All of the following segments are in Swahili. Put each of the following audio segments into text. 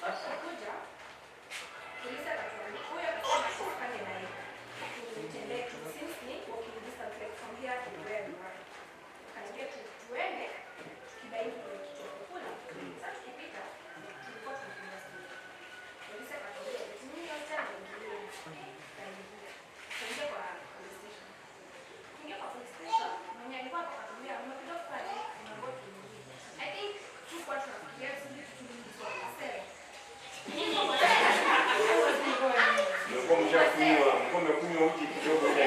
kuja polisi akatuambia huyo akasema tusifanye na yeye tutembee tu since ni walking distance like from here to where we are. Akaniambia tuende tukibaini kule kitu kula. Sasa tukipita tulikuwa tunakunywa simu. Polisi akatuambia eti mimi hata ndio tuingie kwa police station. Tuingie kwa police station. Mwenye alikuwa akatuambia mmekuja pale mambo tuingie. I think tulikuwa tunafikiria sisi tutulize kwa sasa. Mkono kunywa uji kidogo ya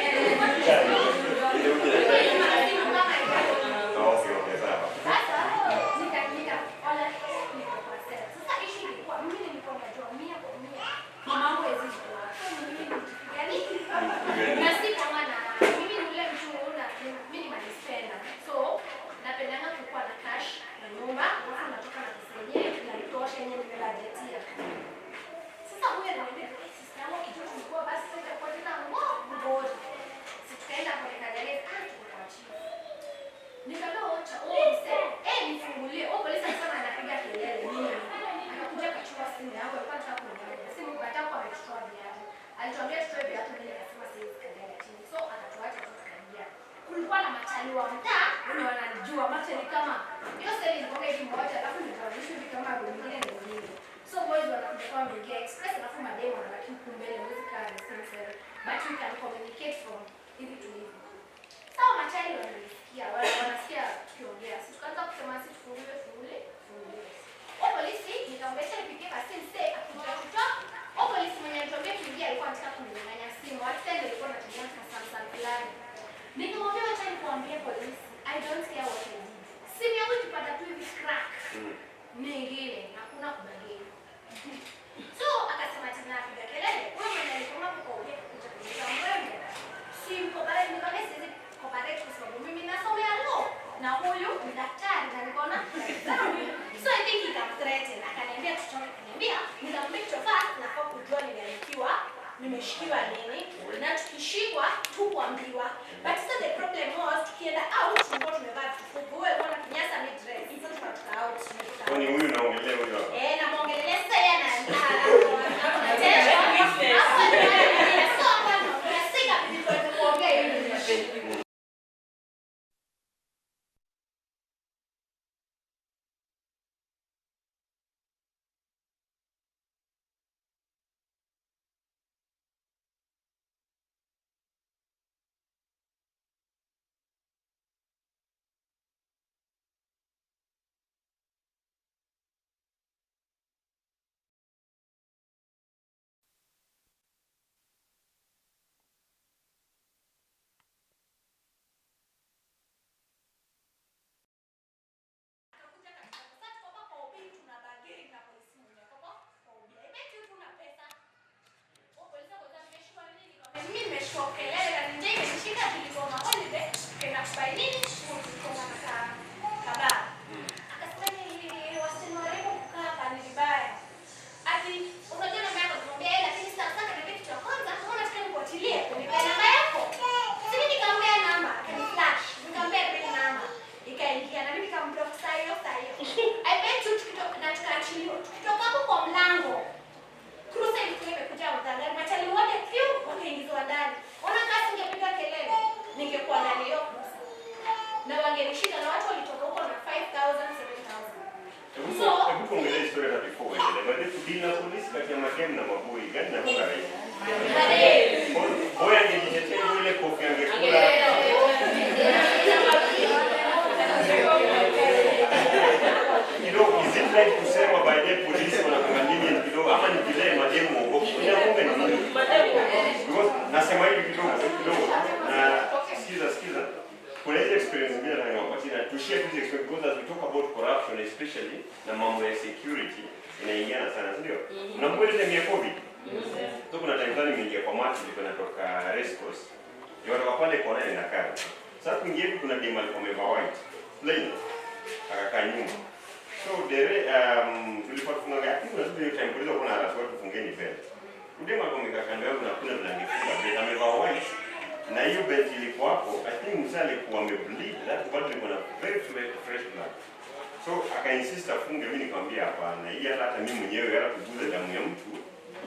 So akainsist afunge, mimi nikamwambia hapana, hii hata mimi mwenyewe hata kuguza damu ya mtu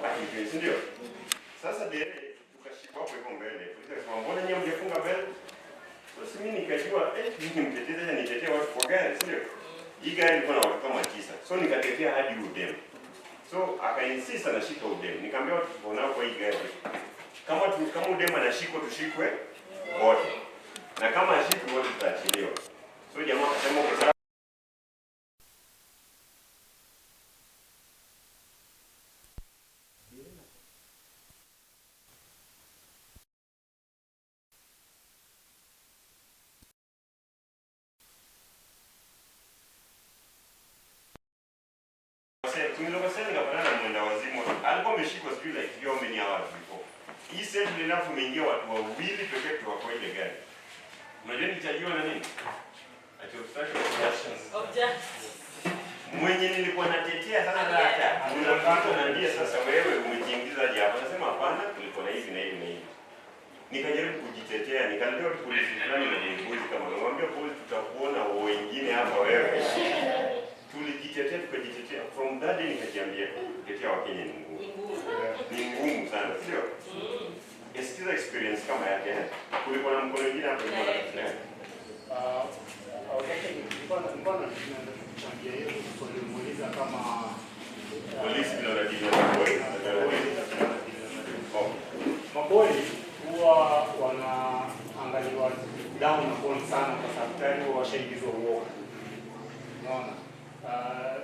haki, si ndio? Sasa dere tukashikwa hapo hivyo mbele. Tukasema mbona nyinyi mjefunga mbele? Sasa mimi nikajua mimi mtetezi nitetea watu kwa gari, si ndio? Hii gari ilikuwa na watu kama 9. So nikatetea hadi udem. So akainsist anashika udem. Nikamwambia watu tunaona kwa hii gari. Kama udem anashikwa tushikwe wote. Na kama ashikwe wote tutaachiliwa. So jamaa akasema kwa sababu tumilokoseni kapana na mwenda wazimu. Alikuwa ameshikwa sijui like how many hours before. Hii sasa enough umeingia watu wawili pekee tu wako ile gari. Unajua nitajua na nini? Ati obstruction of justice. Mwenye nilikuwa natetea sasa hata unapata unaambia sasa wewe umejiingiza hapa. Nasema hapana, kulikuwa na hivi na hivi na hivi. Nikajaribu kujitetea, nikaleta polisi fulani na polisi kama ngombe polisi tutakuona wengine hapa wewe. Tulijitetea tukajitetea. From that day nikajiambia kutetea Wakenya ni ngumu. Ni ngumu sana, sio? Sikiza experience kama yake. Kulikuwa na mkono mwingine hapo kwa polisi bila radiyo maboi huwa wanaangaliwa down upon sana kwa sababu tayari washaingizwa uoga. Unaona?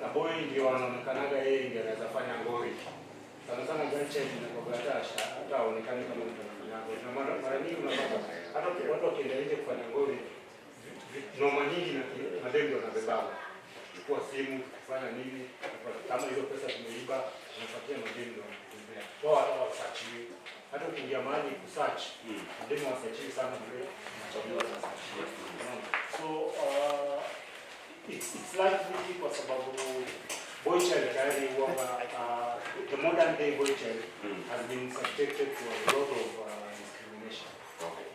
Na boy ndio anaonekanaga yeye ndiye anaweza fanya ngori. Sana sana Gretchen na Bogatasha hata haonekani kama mtu anafanya ngori. Na mara nyingi unapata hata watu wakienda nje kufanya ngori noma nyingi na madendo wanabeba. Kwa simu kufanya nini? Kama hizo pesa tumeiba tunapatia madendo wanatembea. Wao hata wasachiwi. Hata ukiingia mahali kusearch, madendo wasachiwi sana vile tunachagua sasa. So it's likely kwa sababu boy child tayari huwa the modern day boy child has been subjected to a lot of discrimination.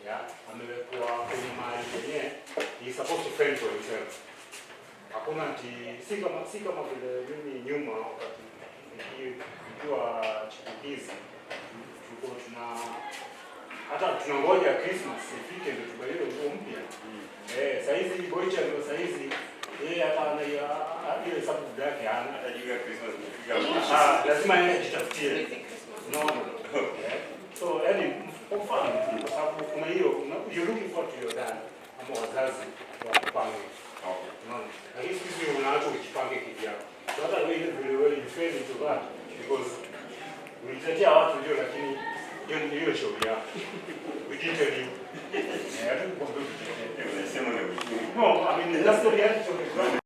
Yeah, amewekwa kwenye mahali yenyewe he is supposed to fend for himself. Hakuna si kama vile mimi nyuma wakati nikiwa chipukizi tulikuwa hata tunangoja Christmas ifike ndio tubalie nguo mpya. Sasa hizi boy child sasa hizi hata ana ile sababu yake ana atajua Christmas imefika. Lazima yeye ajitafutie. Unaona? So kwa mfano kwa sababu kuna hiyo you looking for your dad ama wazazi wa kupanga. Unaona? Lakini sisi unaacha ujipange kivyako. So hata wewe you fail into that because ulitetea watu ndio lakini hiyo shauri yako. We didn't tell you. I don't want to no, I mean that's the reality of the ground.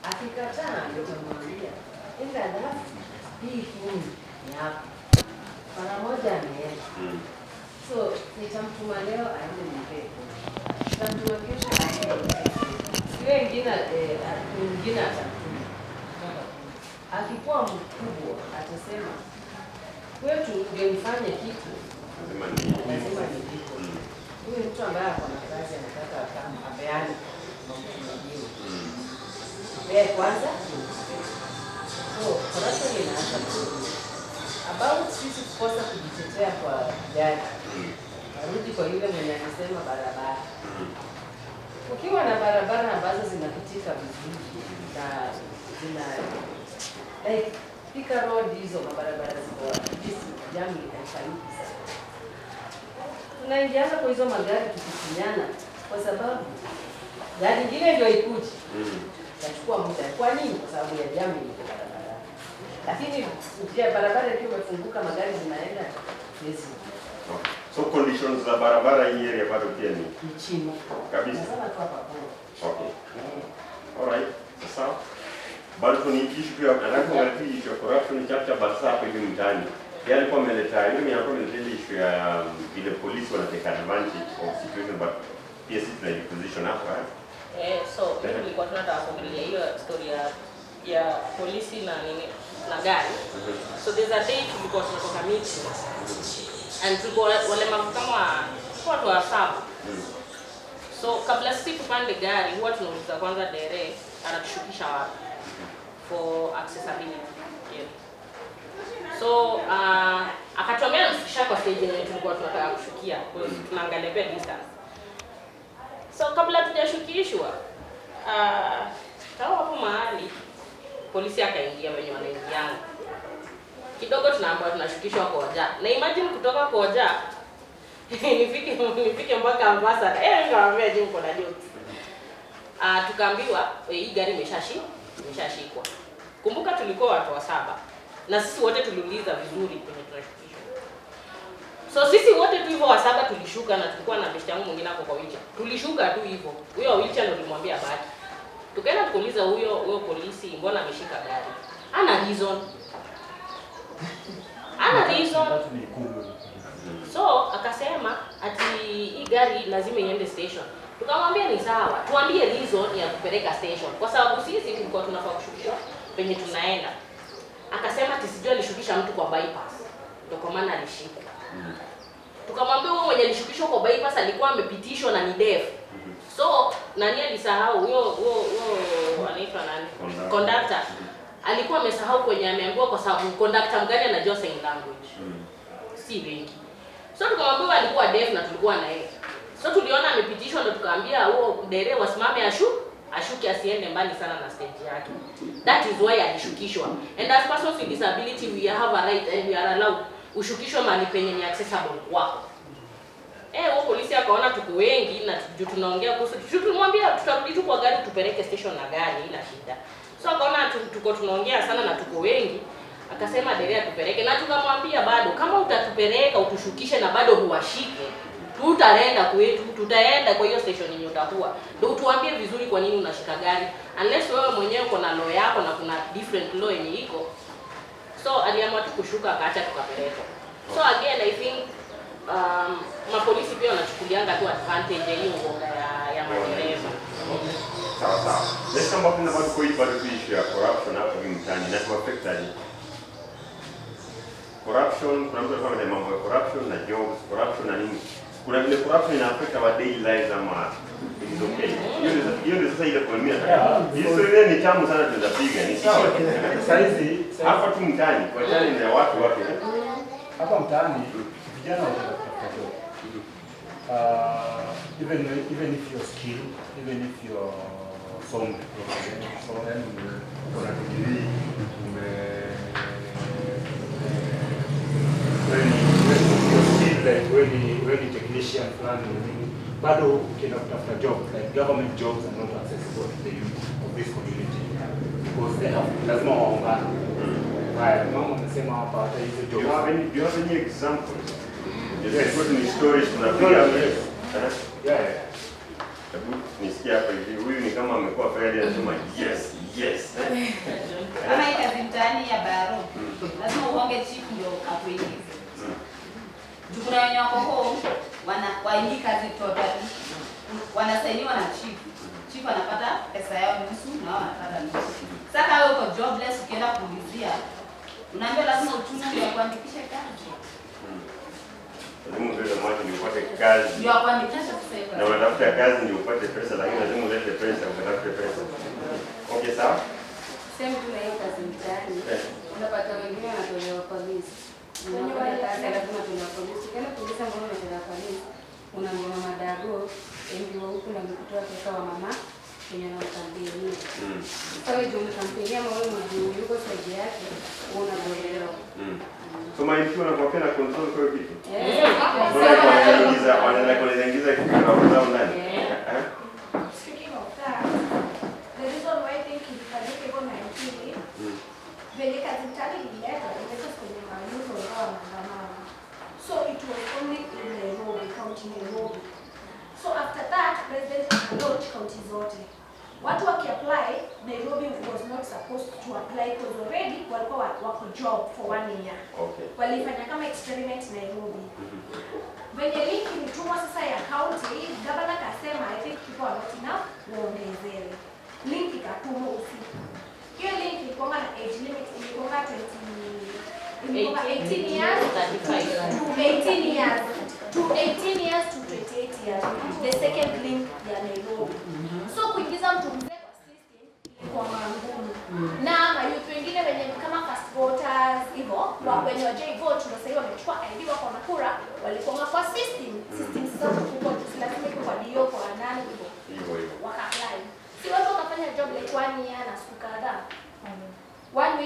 Akikataa ndio tunamwambia enda alafu hii kuni yako mara moja ameenda. So nitamtuma leo aende nipe. Nitamtuma kesho aende. Siwe ingine atamtuma. Akikuwa mkubwa atasema kwetu ungemfanya kitu lazima ni kitu. Huyu mtu ambaye ako na kazi anataka kama abeane mambo mengine. Kwanza so corruption inaanza about sisi kukosa kujitetea kwa gari. Arudi kwa yule mwenye anasema barabara. Ukiwa na barabara ambazo zinapitika vizuri na zina like Thika Road hizo mabarabara ziko jinsi jamii haifanyiki sana. Tunaingiana kwa hizo magari tukisinyana kwa sababu gari nyingine ndio ikuje. Itachukua muda. Kwa nini? Kwa sababu ya jamu iko barabara. Lakini njia barabara ikiwa imefunguka magari zinaenda hizi. So So conditions za barabara hii area bado pia ni chini kabisa. Nasema tu hapa bora. Okay. Alright. Sasa bado kuna issue pia alafu ngati issue ya corruption chapter basa hapo hivi mtaani. Yeye alikuwa ameleta hiyo ni hapo ile issue ya vile polisi wana take advantage of situation but pia sisi tuna position hapa. So nilikuwa tunataka kuongelea hiyo story ya polisi na nini na gari. So there's a day tulikuwa tunatoka meeting and tulikuwa wale mambo kama watu wa saba. So kabla sisi tupande gari huwa tunauliza kwanza dere anatushukisha wapi for accessibility. Yeah. So akatuambia anatushukisha kwa stage yenye tulikuwa tunataka kushukia because tunaangalia pia distance. So kabla tujashukishwa hapo mahali polisi akaingia wenye wanaingiana. Kidogo tunaambiwa tunashukishwa Koja. Na imagine kutoka Koja nifike mpaka Ambassador. Nikamwambia je uko na jokes. Tukaambiwa hii gari imeshashikwa. Kumbuka tulikuwa watu wa saba. Na sisi wote tuliuliza vizuri kwenye tunashukishwa. So sisi wote tu hivyo wa saba tulishuka na tulikuwa na besti yangu mwingine hapo kwa wheelchair. Tulishuka tu hivyo. Huyo wheelchair ndo tulimwambia baki. Tukaenda kuuliza huyo polisi mbona ameshika gari. Ana reason. So akasema ati hii gari lazima iende station. Tukamwambia ni sawa. Tuambie reason ya kupeleka station kwa sababu sisi tulikuwa tunafaa kushukishwa penye tunaenda. Akasema tisijua alishukisha mtu kwa bypass. Ndio kwa maana alishika. Tukamwambia wewe mwenye alishukishwa kwa bypass alikuwa amepitishwa na ni deaf. So nani alisahau huyo anaitwa nani? Conductor. Alikuwa amesahau kwenye ameambiwa kwa sababu conductor mgani anajua sign language. Si wengi. So tukamwambia alikuwa deaf na tulikuwa na yeye. So tuliona amepitishwa ndo tukaambia huo dereva wasimame ashuke asiende mbali sana na stage yake. That is why alishukishwa. And as persons with disability we have a right and we are allowed ushukishwe mahali penye ni accessible kwako. Huo polisi akaona tuko wengi na tunaongea kuhusu tulimwambia tutarudi tu kwa gari tupeleke station na gari ila shida. So akaona tuko tunaongea sana na tuko wengi. Akasema dereva tupeleke na tukamwambia bado kama utatupeleka utushukishe na bado huwashike tutaenda kwetu, tutaenda kwa hiyo station yenye utakuwa. Ndio tuambie vizuri kwa nini unashika gari. Unless wewe mwenyewe uko na law yako na kuna different law yenye iko. So aliamua tu kushuka akaacha tukapeleka. So again I think mapolisi pia wanachukulianga tu advantage ya hiyo uoga ya madereva. Sawa. Let's come back about kwa bado issue ya corruption hapo mtaani na affect aje. Corruption, kuna mtu anafanya mambo ya corruption na jobs, corruption na nini? Kuna vile corruption ina affect our daily lives ama is okay. Hiyo ndio sasa ile economy. Hiyo ni tamu sana tunapiga ni sawa. Saizi hapa tu mtaani kwa jani na watu hapa mtaani vijana wanatafuta job. Even if you're skilled, even if you're sound, so then kuna degree when technician fulani bado ukienda kutafuta job like government jobs are not accessible to the youth of this community because they have lazima waungane. Haya, mama anasema hapa hata hizo job. Do you have any examples? Just put in stories tunapiga. Yeah. Hebu nisikia hapa hivi huyu ni kama amekuwa fairly anasema yes. Kama hii kazi mtaani ya baro. Lazima uonge chief ndio akuingize. Kuna wenye wako home waingii kazi totally. Wanasainiwa na chief. Chief anapata pesa yao nusu na wao wanapata nusu. Sasa wewe uko jobless ukienda kuulizia unaambia lazima utume ndio kuandikisha kazi. Lazima ulete maji ndio upate kazi. Ndio kuandikisha pesa. Na unatafuta kazi ndio upate pesa lakini lazima ulete pesa ukatafute pesa. Okay, sawa? Same tu na hiyo kazi mtaani. Unapata wengine wanatolewa polisi. Unapata kazi lazima tunatolewa polisi. Kama polisi ambao wanatolewa polisi, unaambiwa mama dago, ndio huku na mkutoa pesa wa mama kwenye na kampeni. Sasa hiyo ndio kampeni ama wewe ndio yuko side yake unaboelewa. So maisha unakuwa na control kwa kitu. Wanaingiza kitu kwa ndani. Speaking of that, the reason why I think ilifanyika hivyo 19 venye kazi mtaani ilileta kwenye maamuzi wao wanaandamana. So it was only in the president launch county zote. Watu wakiapply, Nairobi was not supposed to apply because already walikuwa wako job for 1 year. Okay. Walifanya kama experiment Nairobi. Venye link ilitumwa sasa ya county, governor akasema I think people are not enough, waongezewe. Link ikatumwa usiku. Hiyo link ilikuwa na age limit, ilikuwa 18 years to 18 years to 18 years to 28 years. The second link ya Nairobi. So kuingiza mtu mzee kwa system ilikuwa ngumu. Na mayouth wengine wenye kama first voters hivyo, wenye wajai vote na sasa wamechukua ID wako na kura, walikuwa kwa system. System sasa kubwa lazima iko kwa dio kwa nani hivyo. Waka-apply. Si watu wakafanya job like 1 year na siku kadhaa. 1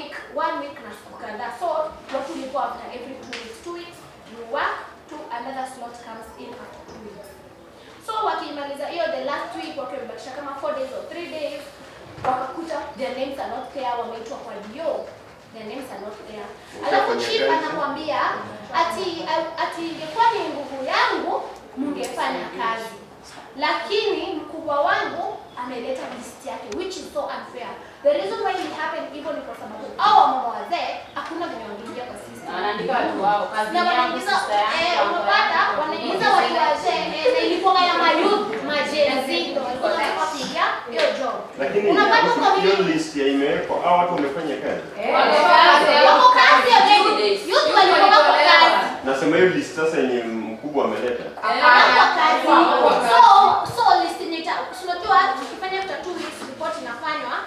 week na siku kadhaa. So watu walikuwa after every 2 weeks you work to another slot comes in after 2 weeks. So wakimaliza hiyo the last week wakibakisha kama 4 days or 3 days, wakakuta their names are not there, wameitwa kwa dio, their names are not there. Alafu chief anakuambia ati ingekuwa ni nguvu yangu mungefanya kazi, lakini mkubwa wangu ameleta list yake, which is so unfair. The reason why it happened even ni kwa sababu hao mama wazee hakuna venye wangeingia kwa system. Wanaandika watu wao kazi Na wanaingiza unapata wanaingiza watu wazee na ilikuwa ya mayouth majenzi ndio walikuwa kupiga hiyo job. Lakini hiyo list ya imewekwa hao watu wamefanya kazi. Wako kazi already. Youth walikuwa kwa kazi. Nasema hiyo list sasa yenye mkubwa ameleta. So list ni tunajua tukifanya after 2 weeks report inafanywa.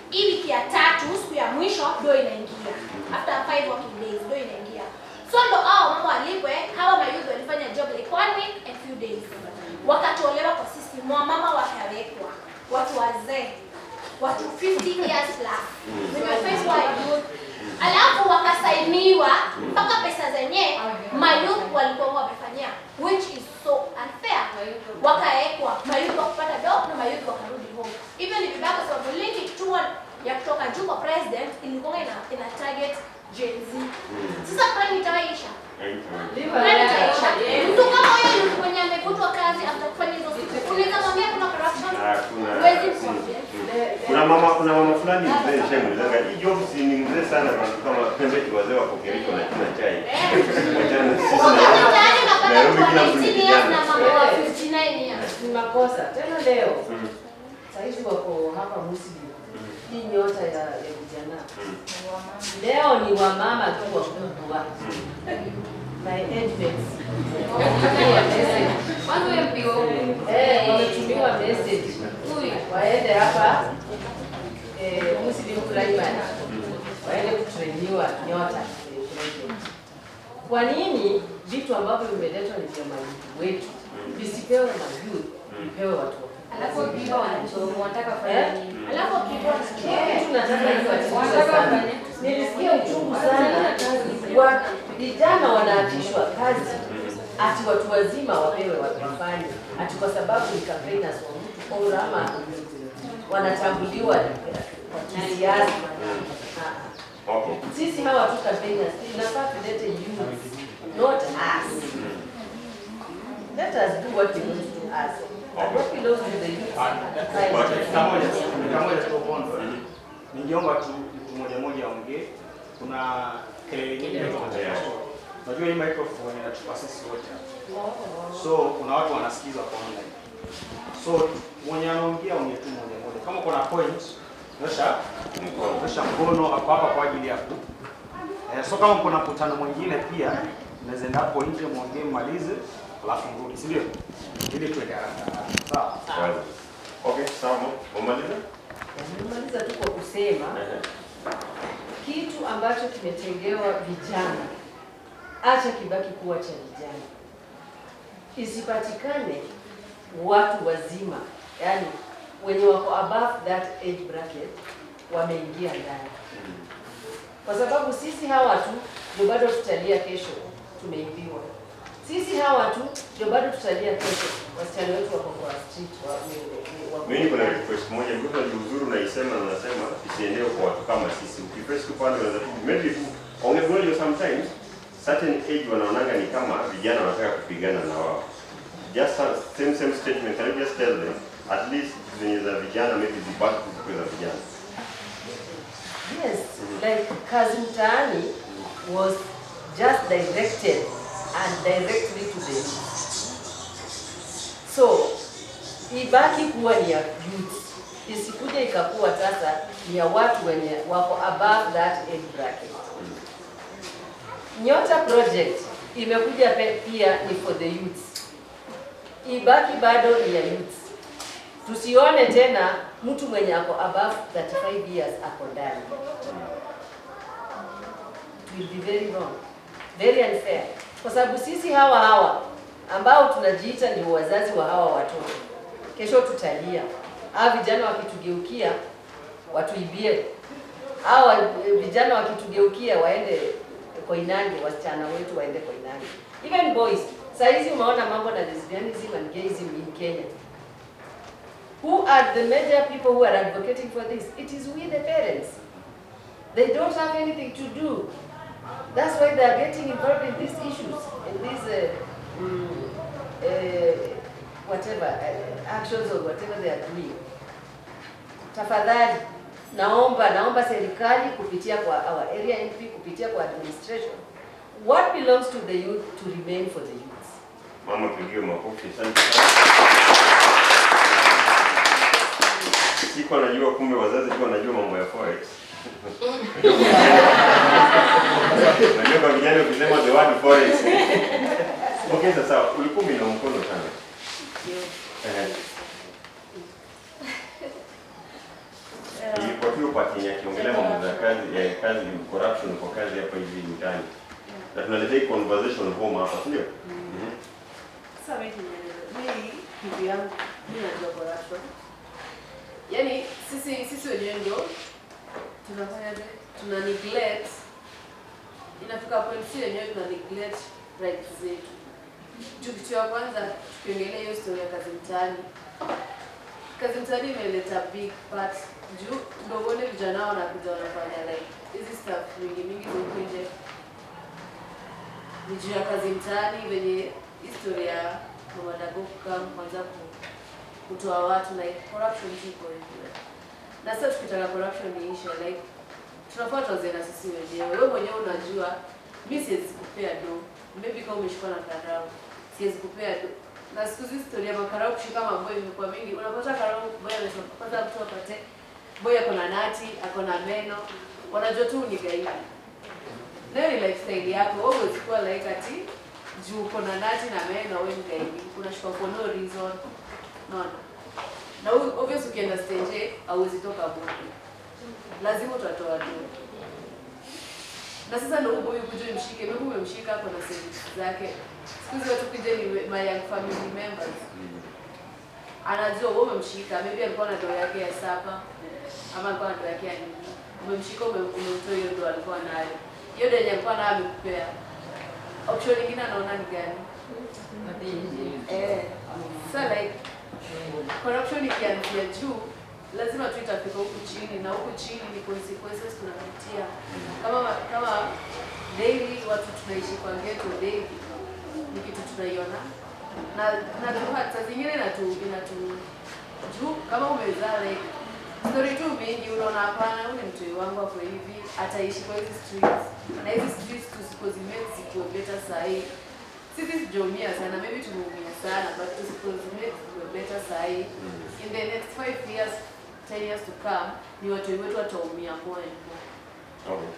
Hii wiki ya 3 siku ya mwisho ndio inaingia. After 5 working days ndio inaingia. So ndo hao mama walipwe, hawa mayouth walifanya job like 1 week and few days. Wakatolewa kwa system, mama wakawekwa. Watu wazee, watu 50 years plus. Nimefanya youth. Alafu wakasainiwa mpaka pesa zenye mayouth walikuwa wamefanyia, which is so unfair. Wakaekwa mayouth wakapata job na mayouth wakarudi home. Hivyo ni vibaya kwa sababu link tuwa ya kutoka juu kwa president ilikuwa ina target Gen Z. Sasa plan itaisha. Mtu kama huyo yuko kwenye amevutwa kazi after kufanya hizo siku. Unaweza mwambia kuna corruption? Huwezi kuambia. Kuna mama fulani mzee shemulanga. Hii job si ni mzee sana kama pembe wazee wako Kericho na kina chai. Wajana sisi na Nairobi kila mtu ni kijana. Na mama wa 59 years. Ni makosa. Tena leo. Saizi wako hapa Muslim. Hii nyota ya vijana. Leo ni wamama tu wakubwa. My age mates. Wametumiwa message. Waende hapa Muslim Primary. Waende kutrainiwa nyota. Kwa nini vitu ambavyo vimeletwa ni vya mayouth wetu visipewe mayouth, vipewe watu? Alafu biba wanachoma, wanataka kufanya nini? Alafu kitu tunataka hiyo ati nilisikia uchungu sana. Vijana wanaachishwa kazi ati watu wazima wapewe wafanye ati kwa sababu ni campaigners wa mtu au rama wanatambuliwa kwa siasa. Okay. Sisi hawa tu campaigners tunafaa tulete youth, not us. Let us do what we need to us. What belongs to the youth. Kama tu bondo. Ningeomba tu mtu mmoja aongee. Kuna kelele nyingi hapo tayari. Unajua hii microphone inachukua sisi wote. So kuna watu wanasikiza kwa online. So mwenye anaongea tu mmoja. Kama kuna point nyosha mkono hapo hapa kwa ajili yako. So kama kuna mkutano mwingine pia unaweza enda hapo nje muongee malize alafu mrudi, si ndio? Ili tuende haraka. Sawa. Okay, sawa. Umaliza? Nimaliza tu kwa kusema kitu ambacho kimetengewa vijana, acha kibaki kuwa cha vijana. Isipatikane watu wazima, yani wenye wako above that age bracket wameingia ndani. Kwa sababu sisi hawa tu ndio bado tutalia kesho tumeibiwa. Sisi hawa tu ndio bado tutalia kesho wasichana wetu wako kwa street Mimi kuna request moja mtu aliuzuru na isema na nasema isiendewe kwa watu kama sisi. Ukipress tu pale unaweza tu maybe ongegonyo sometimes certain age wanaonanga ni kama vijana wanataka kupigana na wao. just same statement, can you just tell them at least zenye za vijana maybe zibaki zikuwe za vijana? Yes, like Kazi Mtaani was just directed and directly to the youth. So ibaki kuwa ni ya youth, isikuje ikakuwa sasa ni ya watu wenye wako above that age bracket. Nyota project imekuja pia ni for the youth, ibaki bado ni ya youth. Tusione tena mtu mwenye ako above 35 years ako ndani. It will be very wrong, very unfair. Kwa sababu sisi hawa ambao tunajiita ni wazazi wa hawa watoto, kesho tutalia. Hawa vijana wakitugeukia watuibie. Hawa vijana wakitugeukia waende Koinange, wasichana wetu waende Koinange. Even boys, saizi umeona mambo na lesbianism and gayism in Kenya. Who are the major people who are advocating for this? It is we, the parents. They don't have anything to do. That's why they are getting involved in these issues, in these actions or whatever they are doing. Tafadhali, naomba serikali kupitia kwa our area MP, kupitia kwa administration, what belongs to the youth to remain for the youth. Mama pigiwe makofi sana. Siko najua kumbe wazazi tu wanajua mambo ya forex. Najua kwa vijana ukisema the word forex. Okay, sasa ulikuwa na mkono sana. Kwa hiyo pati ya kiongelea mambo ya kazi corruption kwa kazi hapa hivi ndani. Na tunaleta conversation home hapa, ndio? Sasa mimi bibi yangu mimi najua corruption. Yaani sisi wenyewe ndio tunafanyaje? Tuna neglect. Inafika point sisi wenyewe tuna neglect rights zetu. Kitu ya kwanza tukiongelea hiyo story ya Kazi Mtaani. Kazi Mtaani imeleta big part juu ndio vijana wanakuja wanafanya like hizi stuff mingi huko nje. Ni juu ya Kazi Mtaani venye historia ya Mama Dagoka kwanza kutoa watu like corruption iko hivyo. Na sasa tukitaka corruption iishe like tunafaa tuanze sisi wenyewe. Wewe mwenyewe unajua mimi siwezi kupea do. Maybe kama umeshikwa na karau siwezi kupea do. Na siku hizi historia ya makarau kushika mambo imekuwa mingi. Unapata karau boya anapata mtu apate boya kuna nati, ako na meno. Wanajua tu ni gaidi. Leo ni lifestyle yako. Wewe usikuwa like ati juu kuna nati na meno wewe ni gaidi. Unashika for no reason. No. Na obvious ukienda stage hauwezi toka bure. Lazima utatoa tu. Na sasa ndio huyo kuja mshike, mimi umemshika hapo na service zake. Siku hizo watu kija ni my young family members. Anajua wewe umemshika, maybe alikuwa na ndoa yake ya saba ama alikuwa na ndoa yake ya nini. Umemshika umemtoa hiyo ndoa alikuwa nayo. Hiyo ndio alikuwa nayo amekupea. Option nyingine anaona ni gani? So like corruption ikianzia juu lazima tu itafika huku chini, na huku chini ni consequences tunapitia. Kama daily watu tunaishi kwa ghetto daily, ni kitu tunaiona na hata zingine inatu juu kama umezaa like story tu mingi unaona hapana huyu mtu wangu hapo hivi ataishi kwa hizi streets, na hizi streets tusipozimake zikuwe better sahi. Sisi tumeumia sana, maybe tumeumia sana, but tusipozimake zikuwe better sahi. In the next 5 years 10 years to come, ni watu wetu wataumia more and more. Okay.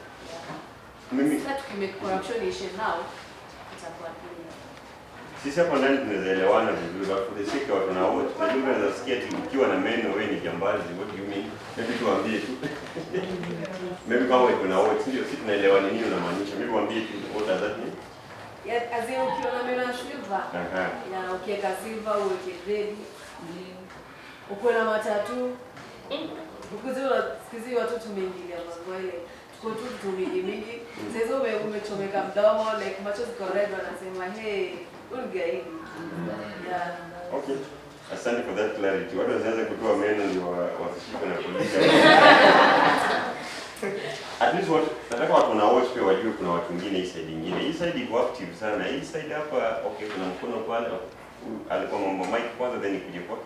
Mimi sasa tukimake corruption issue now itakuwa nini? Sisi hapa ndani tunaelewana vizuri, but for the sake of watu na wote, tunajua unaweza sikia tu ukiwa na meno wewe ni jambazi, what do you mean? Maybe tuambie tu. Maybe kama wewe kuna wote, ndio sisi tunaelewana nini unamaanisha. Maybe waambie tu what does that mean? Yeah, as in ukiwa na meno ya silver. Ya ukiweka silver uweke red. Ukiwa na matatu. Ukizi watu tumeingilia mambo ile. Tuko tu mingi. Sasa umechomeka mdomo like macho ziko red wanasema hey, ungaidi. Yeah. Okay. Asante for that clarity. Watu wanaanza kutoa meno ndio wasishike na polisi. At least nataka watu na watch pia wajue kuna watu wengine hii side nyingine. Hii side iko active sana. Hii side hapa okay kuna mkono pale. alikuwa mambo Mike kwanza then ikuje kwa.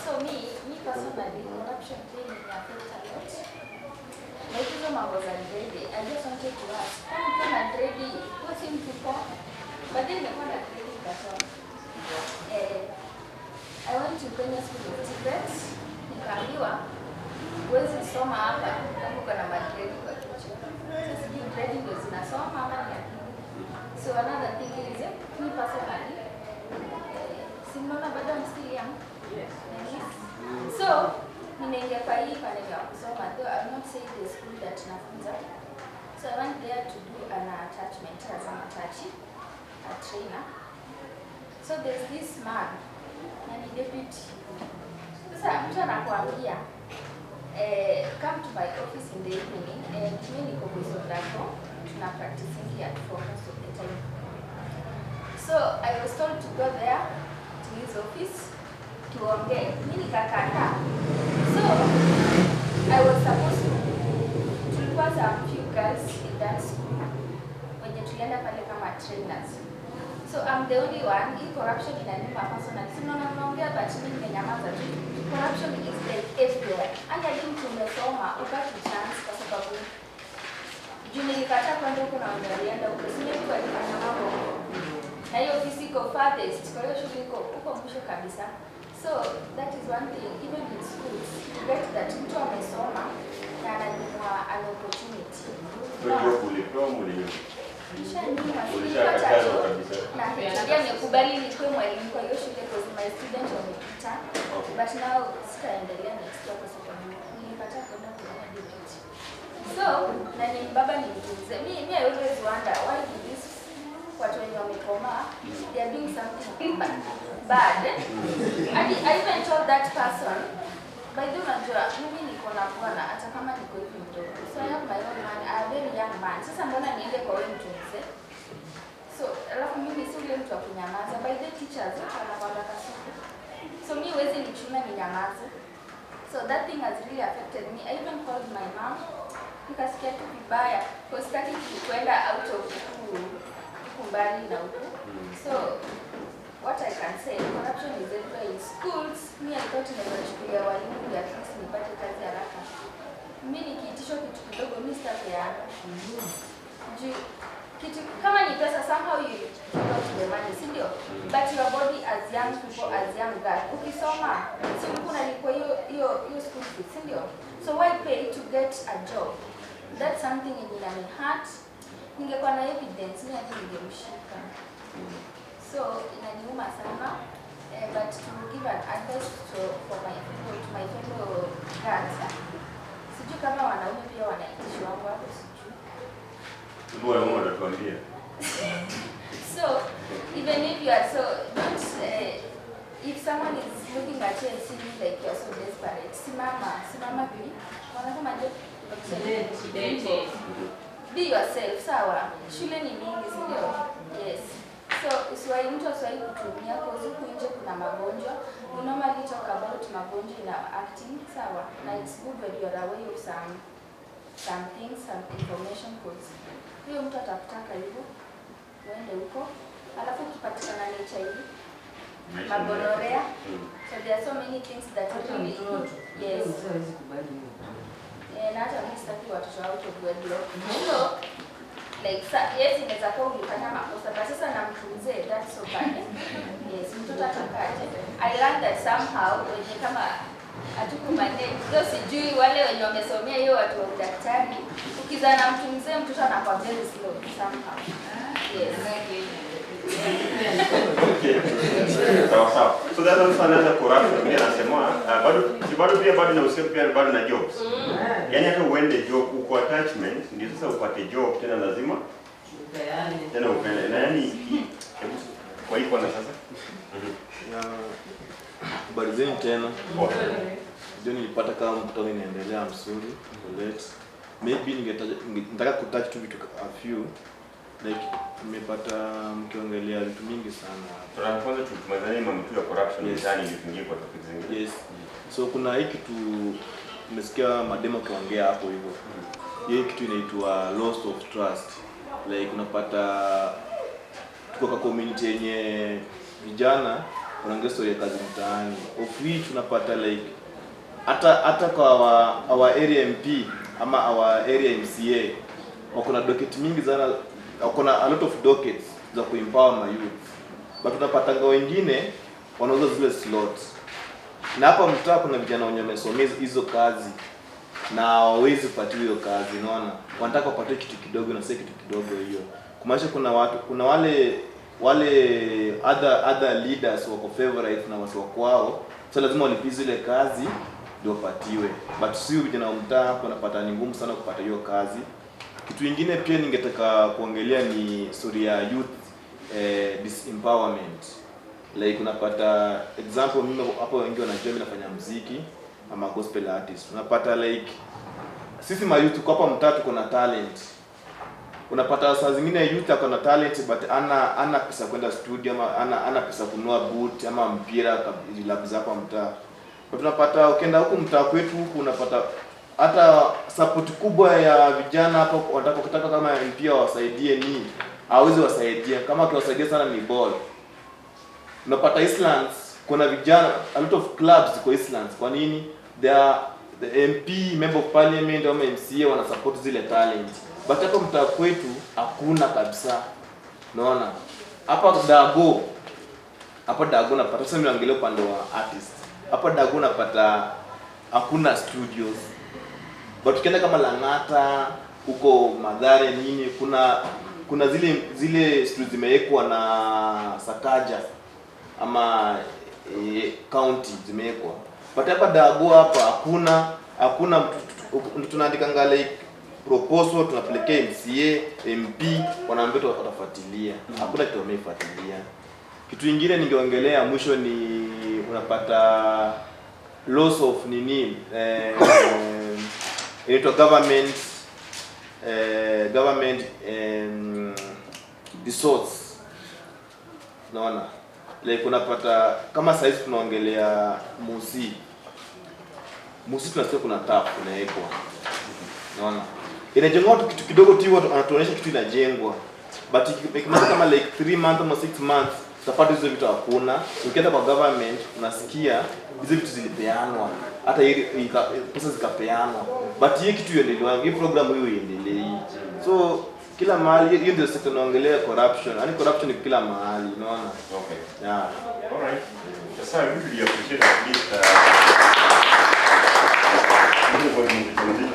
So me personally, corruption really affects a lot. Like hizo mambo za grade, I just wanted to ask, kama kuna grade, what's in to for? But then nimekuwa na grade kasoma. I went to Kenya School of Secrets, nikaambiwa huwezi soma hapa kama uko na magrade kwa kichwa. Sasa sijui grade ndio zinasoma ama ni akili. So another thing is, me personally, simona bado I'm still young. Yes. So, nimeingia kwa hii panel ya kusoma, though I'm not saying the school that nafunza. So I went there to do an attachment as an attachee, a trainer. So there's this man, and he deputy. Sasa mtu anakuambia, come to my office in the evening, and mimi niko kwa Sondako, tuna practicing here for most of the time. So I was told to go there to his office tuongee. Mimi nikakataa. So I was supposed to, tulikuwa some few girls in that school wenye tulienda pale kama trainers. So I'm the only one. Hii corruption inanipa personally. Si naongea but mimi nimenyamaza tu. Corruption is like everywhere. Hata leo tumesoma upate chance kwa sababu juu nilikataa kwenda huko na walienda huko. Si mimi walifanya mambo. Na hiyo ofisi iko farthest. Kwa hiyo shughuli iko huko mwisho kabisa. So that is one thing, even in schools, you get that mtu amesoma na ananyimwa an opportunity. Ndio kulipewa mwenyewe. Ulishakatazwa kabisa. Na pia nimekubali nikuwe mwalimu kwa hiyo shule because my students wamepita. But now sitaendelea next year kwa sababu nilipata kwenda kuona deputy. So, na ni baba niliuliza. Me I always wonder why do this watu wenye wamekoma, they are doing something bad. And I even told that person, by the way, unajua mimi niko na bwana hata kama niko hivi mdogo. So I have my own man, a very young man. Sasa mbona niende kwa wewe mtu mzee? So alafu mimi si ule mtu wa kunyamaza. By the teachers wanakwenda kasuku. So mimi huwezi nichuna ninyamaze. So that thing has really affected me. I even called my mom. Nikasikia tu vibaya. Kwa sitaki kwenda out of kumbali na huko. So what I can say, corruption is everywhere in schools. Me I thought nimechukulia walimu ili at least nipate kazi haraka. Mimi nikiitishwa kitu kidogo mimi sitapeana. Kitu kama ni pesa somehow you got the money, si ndio? But your body as young people, as young girl, ukisoma, si kuna liko hiyo school fees, si ndio? So why pay to get a job? That's something in my heart. Ningekuwa na evidence mimi hata ningemshika. So inaniuma sana, but to give an advice for my people, to my fellow girls, sijui kama wanaume pia wanaitishwa hapo sijui. Bora mama anatuambia. So even if you are so don't if someone is looking at you and seeing like you are so desperate, simama bi. Wanasema je, be yourself, sawa. Shule ni mingi, sio? Yes. So usiwahi mtu asiwahi kutumia kwa sababu nje kuna magonjwa. We normally talk about magonjwa in our acting, sawa. Na it's good when you are aware of some things, some information codes. Hiyo mtu atakutaka hivyo. Uende huko. Alafu ukipatikana na HIV, magonorea. So there are so many things that really yes. Na hata mimi sitaki watoto out of wedlock. So like yes, inaweza kuwa ulifanya makosa but sasa na mtu mzee, that's so bad. Yes, mtoto atakaje. I learned that somehow wenye kama atukumane ndio sijui wale wenye wamesomea hiyo watu wa daktari, ukizaa na mtu mzee mtoto anakuwa very slow somehow. Yes. Sawa. So that's also another corruption. Mimi nasema bado na usiku pia bado na jobs. Yaani hata uende job uko attachment ndio sasa upate job tena lazima tena upende. Na yani kwa hiyo na sasa. Habari zenu tena. Ndio nilipata kama mkutano inaendelea mzuri. Maybe ningetaka kutouch tu vitu a few. Like nimepata mkiongelea vitu mingi sana. Tunaanza tutumalizane mambo ya corruption ndani ili tuingie kwa topic zingine. Yes. So kuna hiki kitu nimesikia mademo kuongea hapo hivyo. Hiyo kitu inaitwa loss of trust. Like unapata tuko kwa community yenye vijana wanaongea story ya kazi mtaani. Of which tunapata like hata kwa our area MP ama our area MCA wako na docket mingi sana, wako na a lot of dockets za kuempower my youth. But tunapata wengine wanauza zile slots. Na hapa mtaa kuna vijana wenye wamesomea hizo kazi na hawawezi kupata hiyo kazi, unaona? Wanataka wapate kitu kidogo na sio kitu kidogo hiyo. Kumaanisha kuna wale other leaders wako favorite na watu kwao. So lazima walipize ile kazi ndio wapatiwe. But sio vijana wa mtaa hapo wanapata ni ngumu sana kupata hiyo kazi. Kitu kingine pia ningetaka kuongelea ni story ya youth disempowerment. Like unapata example mimi hapo wengi wanajua mimi nafanya muziki ama gospel artist. Unapata like sisi ma youth kwa hapa mtaa tuko na talent. Unapata saa zingine youth ako na talent but ana pesa kwenda studio ama ana pesa kununua boot ama mpira labda hapa mtaa. But unapata ukienda huko mtaa kwetu huko unapata hata support kubwa ya vijana hapo wanataka kama mpira wasaidie ni hawezi wasaidia, kama kiwasaidia sana ni ball. Unapata Islands kuna vijana a lot of clubs ziko Islands. Kwa nini? The MP, member of parliament ama MCA wana support zile talent. But hapa mtaa kwetu hakuna kabisa. Unaona? Hapa Dago napata sasa niangalie upande wa artist. Hapa Dago napata hakuna studios. But ukienda kama Lang'ata huko Mathare nini kuna zile studios zimewekwa na Sakaja ama county zimewekwa. But hapa Dago hapa hakuna tunaandika ngale proposal tunapelekea MCA, MP wanaambia watafuatilia. Hakuna kitu wamefuatilia. Kitu kingine ningeongelea mwisho ni unapata loss of inaitwa government resource. Unaona? Like unapata kama saizi tunaongelea Musi tunasikia kuna tap inawekwa. Unaona? Inajengwa kitu kidogo tu watu anatuonyesha kitu inajengwa. But ikimaliza kama like 3 months or 6 months utapata hizo vitu hakuna. Ukienda kwa government unasikia hizo vitu zilipeanwa. Hata pesa zikapeanwa. But hii kitu iendelee, hii program hiyo iendelee. So kila mahali hiyo ndio sector naongelea corruption. Yaani corruption ni kila mahali, unaona? Okay. Yeah. All right. Sasa really appreciate at least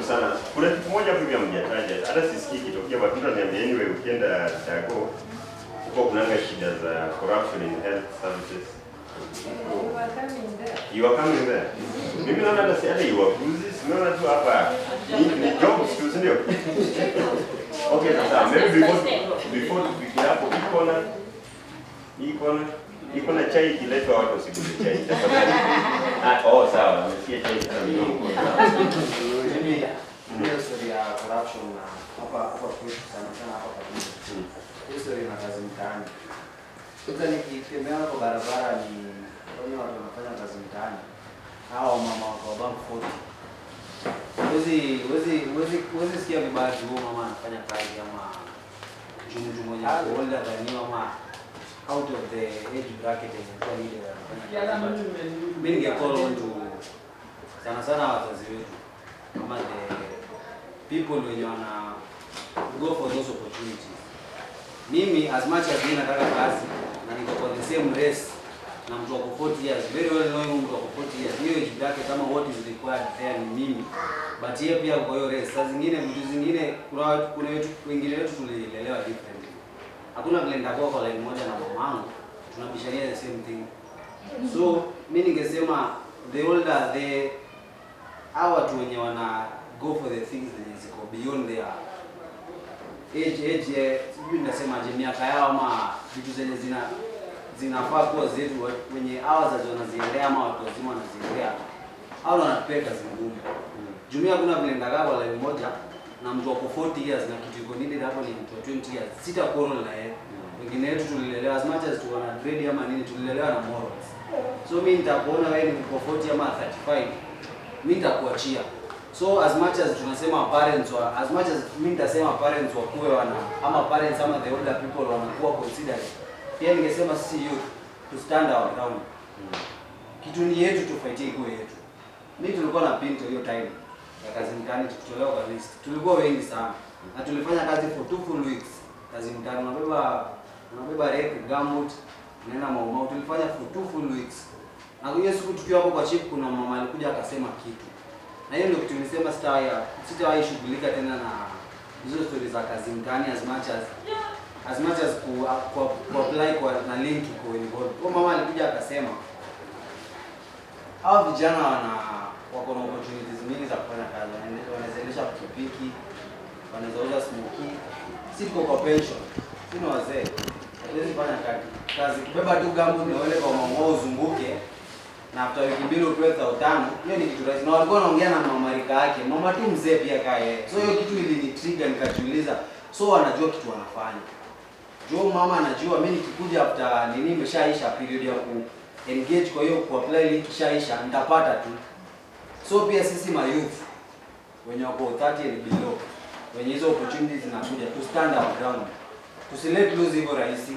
sana. Kuna kitu moja hapo pia mjataja. Hata sisikii kitokea but mtu ananiambia anyway ukienda Dago huko kunanga shida za corruption in health services. You are coming there. Mimi naona hata hata you are cruises. Naona tu hapa ni jobs tu ndio. Okay, sasa maybe before tufikie hapo iko na chai kiletwa watu usikuje chai. Tafadhali. Sawa. Nimesikia chai sasa mimi niko sawa. Hiyo story ya corruption na hapa kwetu sana hapa kabisa. Hiyo story na kazi mtaani. Sasa nikitembea kwa barabara ni wale watu wanafanya kazi mtaani. Hao mama wa bank 40. Wezi sikia vibaya tu mama anafanya kazi ama jumu moja older than you ama out of the age bracket kwa ile anafanya kazi. Mimi ningecall on to sana wazazi wetu kama the people wenye wana go for those opportunities. Mimi as much as mimi nataka kazi na niko kwa the same race na mtu wako 40 years, very well knowing mtu wako 40 years, hiyo age bracket kama what is required there ni mimi, but yeye pia kwa hiyo race. Saa zingine vitu zingine kuna wetu wengine wetu tulilelewa different. Hakuna vile ndakuwa kwa line moja na mamangu tunabishania the same thing. So mimi ningesema the older hawa watu wenye wana go for the things that ziko beyond their age sijui nasema je miaka yao ama vitu zenye zinafaa kuwa zetu wenye hawa wazazi wanaziendea ama watu wazima wanaziendea hao wanatupea kazi ngumu. Jumia kuna vile ndakaa kwa line moja na mtu wako 40 years na kitu iko nini hapo ni mtu wa 20 years sita kono na yeye. Wengine wetu tulilelewa as much as tuwana grade ama nini tulilelewa na morals. So mimi nitakuona wewe ni uko 40 ama 35 mimi nitakuachia. So as much as tunasema parents mimi nitasema parents wakuwe ama parents ama the older people wanakuwa considered Pia ningesema sisi youth to stand our ground. Kitu ni yetu tufightie iko yetu. Mimi tulikuwa na pinto hiyo time ya kazi mtaani tukitolewa kwa list. Tulikuwa wengi sana. Na tulifanya kazi for 2 full weeks. Kazi mtaani unabeba rep, gumboot, nena maumau. Tulifanya for 2 full weeks. Na hiyo siku tukiwa hapo kwa chief kuna mama alikuja akasema kitu. Na hiyo ndio kitu nilisema sitawahi shughulika tena na hizo stories za kazi mtaani as much as ku apply kwa na link ko involved. Kwa mama alikuja akasema hao vijana wako na opportunities mingi za kufanya kazi. Wanaendesha pikipiki, wanaweza smoki. Si tuko kwa pension. Sina wazee. Hawezi fanya kazi. Kubeba tu gambo na wale kwa mama uzunguke na after wiki mbili upewe 5,000. Hiyo ni kitu rahisi. Na walikuwa wanaongea na mama rika yake. Mama tu mzee pia kae. So hiyo kitu ilinitrigger nikajiuliza. So wanajua kitu wanafanya. Jo mama anajua mimi nikikuja after nini imeshaisha period ya ku engage kwa hiyo ku apply link kishaisha nitapata tu. So pia sisi ma youth wenye wako 30 and below wenye hizo opportunities zinakuja to stand our ground. Tusilet lose hivyo rahisi.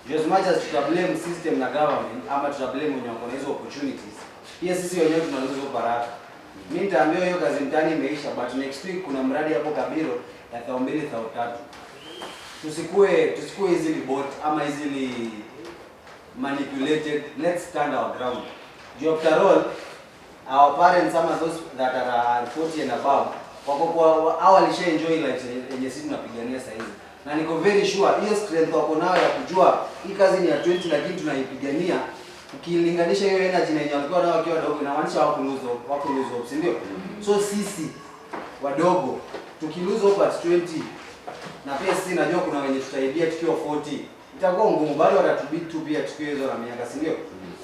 Just much as tutablame system na government ama tutablame wenye wako na hizo opportunities. Pia sisi wenyewe tunalose hizo baraka. Mimi nitaambia hiyo kazi mtani imeisha but next week kuna mradi hapo Kabiro ya 2,000-3,000. Tusikue easily bought ama easily manipulated. Let's stand our ground. After all, our parents, some of those that are 40 and above, wako kwa awali share enjoy life yenye sisi tunapigania sasa hivi. Na niko very sure hiyo strength wako nayo ya kujua hii kazi ni ya 20 lakini tunaipigania. Ukilinganisha hiyo energy na yenye walikuwa nao wakiwa wadogo inamaanisha wako lose hope, si ndio? So sisi wadogo tukilose hope at 20 na pia sisi najua kuna wenye tutaibia tukiwa 40. Itakuwa ngumu bado watatubidi tu pia tukiwa hizo na miaka, si ndio?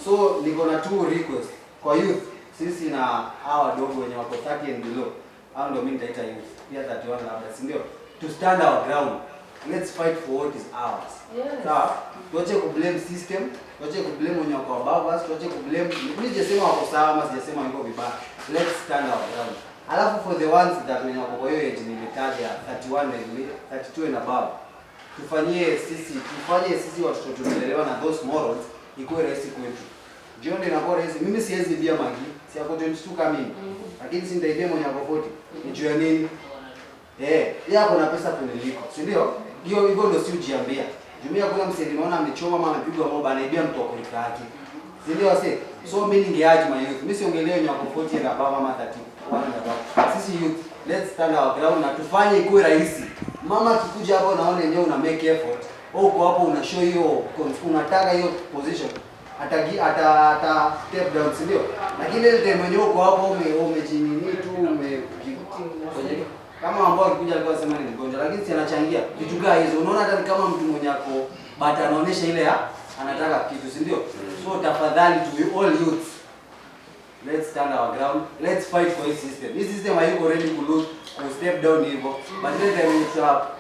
So niko na 2 request kwa youth. Sisi na hawa wadogo wenye wako 30 and below. Hao ndio mimi nitaita youth. Pia 31 labda, si ndio? To stand our ground. Let's fight for what is ours. Yes. Sawa? Tuache ku blame system, tuache ku blame wenye wako above us, tuache ku blame. Mimi sijasema wako sawa ama sijasema wako vibaya. Let's stand our ground. Alafu for the ones that wenye wako kwa hiyo age nimetaja 31 and 32 and above. Tufanye sisi watoto tumelelewa na those morals ikuwe rahisi kwetu. Jioni inakuwa rahisi. Mimi siwezi bia Magi, si yako 22 kama mimi. Lakini si nitaibia mwenye wako 40. Nijue nini? Yako na pesa kuniliko. Si ndio? Hiyo hivyo ndio si ujiambia. Jumia kuna msedi naona amechoma ama amepigwa moba anaibia mtu wako yake. Si ndio wase? So mimi ningeaje my youth. Mimi siongelee wenye wako 40 and above ama 31 and above. Sisi youth, let's stand our ground na tufanye ikuwe rahisi. Mama akikuja hapo naona yenyewe una make effort. Uko hapo una show hiyo unataka hiyo position. Ata step down, si ndio? Lakini ile time mwenyewe uko hapo umejinini tu kwenye kama ambao alikuja alikuwa sema ni mgonjwa lakini si anachangia vitu gani hizo. Unaona hata kama mtu mwenye ako but anaonesha ile anataka kitu, si ndio? So tafadhali to all youths, let's stand our ground. Let's fight for this system. This system hayuko ready to lose, to step down hivyo. But ile time we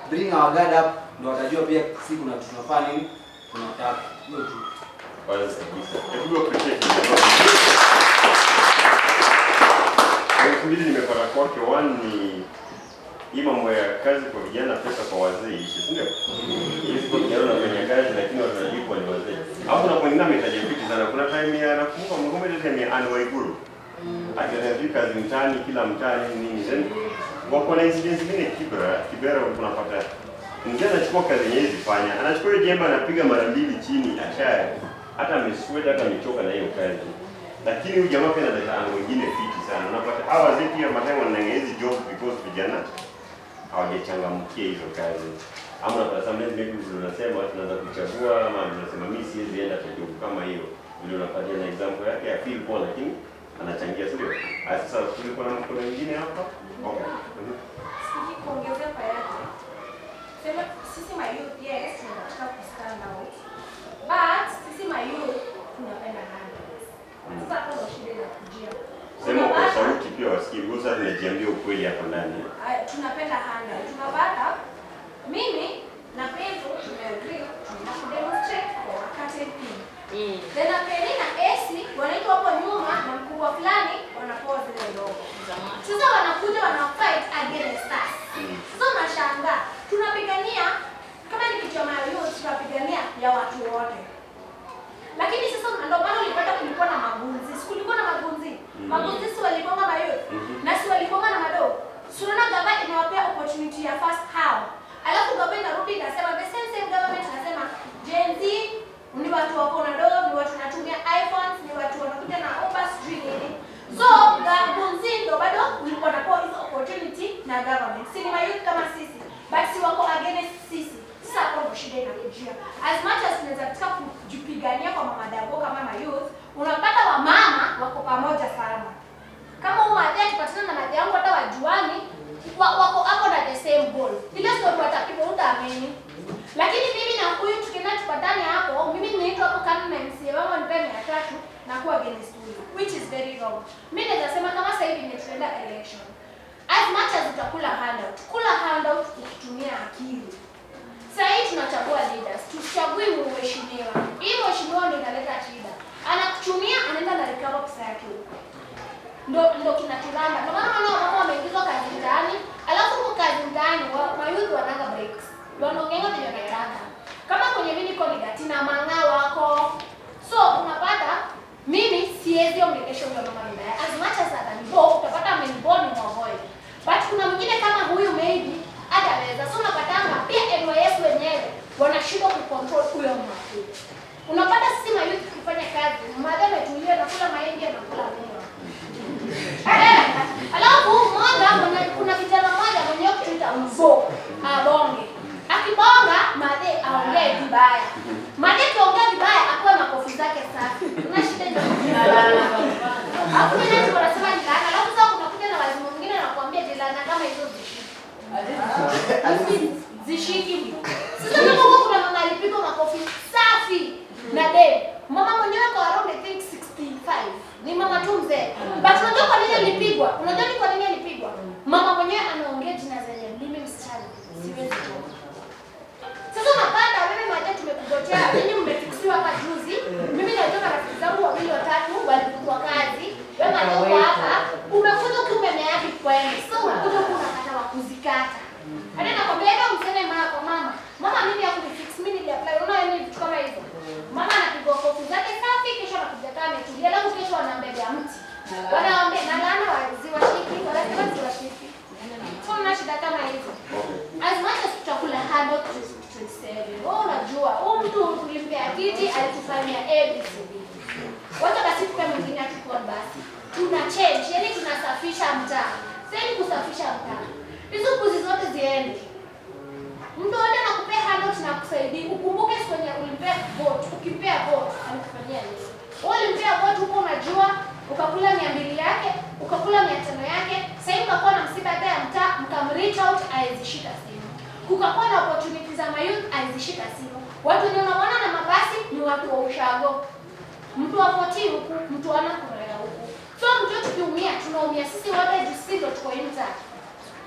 bring our guard up ndio watajua pia sisi kuna tunafanya nini tunataka. Hiyo tu. Kwanza kabisa. Hebu appreciate it. Nimepata kwake ni hii mambo ya kazi kwa vijana, pesa kwa wazee, si ndio? Hizi kwa vijana wanafanya kazi lakini wanalipwa ni wazee. Hapo na kuingia mitaji vipi sana. Kuna time ya nakumbuka mgombe ile time ya Anwaiguru. Akianza kazi mtaani kila mtaani nini then wako na incidents nyingine Kibera unapata. Mzee anachukua kazi yenyewe zifanya. Anachukua hiyo jembe anapiga mara 2 chini ashaya. Hata amesweat hata amechoka na hiyo kazi. Lakini huyu jamaa pia anataka wengine fiti sana. Unapata hawa wazee pia mataimu wanangea hizi job because vijana hawajachangamkia hizo kazi. Ama unapata sometimes maybe unasema tunaanza kuchagua ama unasema mimi siwezi enda kwa job kama hiyo. Ndio unapatia na example yake ya feel poa lakini anachangia, sio? Sasa tulikuwa na mkono mwingine hapa. Okay. Sisi kuongezea kwa yake. Sema sisi my youth yes tunataka ku stand out. But sisi my youth tunapenda handles. Sasa hapo shida ya kujia. Sema kwa sauti pia wasikie. Ngoja nijiambie ukweli hapa ndani. Tunapenda handle. Tunapata mimi na Pedro tumeagree na kudemonstrate kwa wakati hii. Then Penny na Esli wanaitwa hapo nyuma na mkubwa fulani wanapoa zile ndogo. Sasa wanakuja wana fight against us. Sasa unashangaa tunapigania kama ni kitu ya mayo tunapigania ya watu wote. Mabuzi walibonga na youth. Na si walibonga na madogo. Sunaona gava inawapea opportunity ya first how. Alafu gava inarudi inasema the same government inasema Gen Z ni watu wako na dogo, ni watu wanatumia iPhones, ni watu wanakuja na Uber street nini. So, Bunzi ndo bado ulikuwa napewa hizo opportunity na government. Si ni youth kama sisi, but si wako against sisi. Sasa hapo ndo shida inakujia. As much as tunaweza kutaka kujipigania kwa mama dago kama ma youth, unapata wamama wako pamoja sana. Kama umadhi akipatana na madhi yangu hata wajuani, wako hapo na the same goal. Ile story watapiga utaamini. Lakini mimi na huyu tukienda tupatane hapo, mimi ninaitwa hapo kama MC wangu nipe 300 na kuwa against huyu, which is very wrong. Mimi naweza sema kama sasa hivi tunaenda election. As much as utakula handout, kula handout ukitumia akili. Sasa hivi tunachagua leaders, tusichague mheshimiwa. Hii mheshimiwa ndio inaleta shida. Anakuchumia anaenda na recover pesa yake huko. Ndio kinatulamba. Ndio maana mama wameingizwa kazi ndani, alafu kwa kazi ndani mayouth wananga breaks. Wanaongea vile wanataka. Kama kwenye mimi niko ni datina mang'aa wako. So unapata mimi siwezi ongelesha huyo mama mbaya. As much as atanibo utapata ameniboni mwagoe. But kuna mwingine kama huyu maybe ataweza. So unapatanga pia NYS wenyewe wanashindwa kucontrol huyo mama. Unapata sisi mayouth tukifanya kazi, mmadha ametulia na kula mahindi na kula mwa. Alafu kuna kijana mmoja mwenye kutuita mbo abonge. Akibonga madhe aongee vibaya. Madhe kiongea vibaya akue makofi zake safi. Una shida hizo. Hapo mimi ndio nasema nilana. Alafu sasa kunakuja na wazimu mwingine anakuambia jilana kama hizo zishiki. Sasa ndio kuna mama alipigwa makofi safi na dem. Mama mwenyewe kwa around I think 65. Ni mama tu mzee. But unajua kwa nini alipigwa? Unajua ni kwa nini alipigwa? Mama mwenyewe anaongea jina zenye mimi msichana. Siwezi kuona. Sasa unapata wewe mmoja tumekugotea, ninyi mmefiksiwa hapa juzi. Mimi najua marafiki zangu wawili watatu walifutwa kazi. Wewe mmoja hapa umekuja umemeadi kwenu. So unakuja unakata wa kuzikata. Hadi nakwambia leo mseme mama. Mama mimi hakunifix mimi niliapply. Unaona nini vitu kama hivyo? Mama anapigwa kofi zake safi kisha anakuja kama ametulia. Alafu kesho anambebea mti. Wanaombe na laana waziwa shiki, wanasema ziwa shiki. So una shida kama hizo. As much as tutakula hado 27. Wewe unajua, huyu mtu tulimpea kiti alitufanyia ABCD. Wacha basi tupe mwingine atukue basi. Tuna change, yani tunasafisha mtaa. Sasa ni kusafisha mtaa. Hizo kuzi zote ziende. Mtu ende na kupea handout na kusaidia. Ukumbuke siku yenye ulimpea vote, ukimpea vote alikufanyia nini? Wewe ulimpea vote huko unajua, ukakula 200 yake, ukakula 500 yake. Sasa ukakuwa na msiba hata ya mtaa, mkamreach out aizishika simu. Kukakuwa na opportunities za mayouth aizishika simu. Watu wenye unaona na mabasi ni watu wa ushago. Mtu wa 40 huku, mtu ana kurera huku. So mtu tukiumia, tunaumia sisi wote juu sisi ndio tuko inta.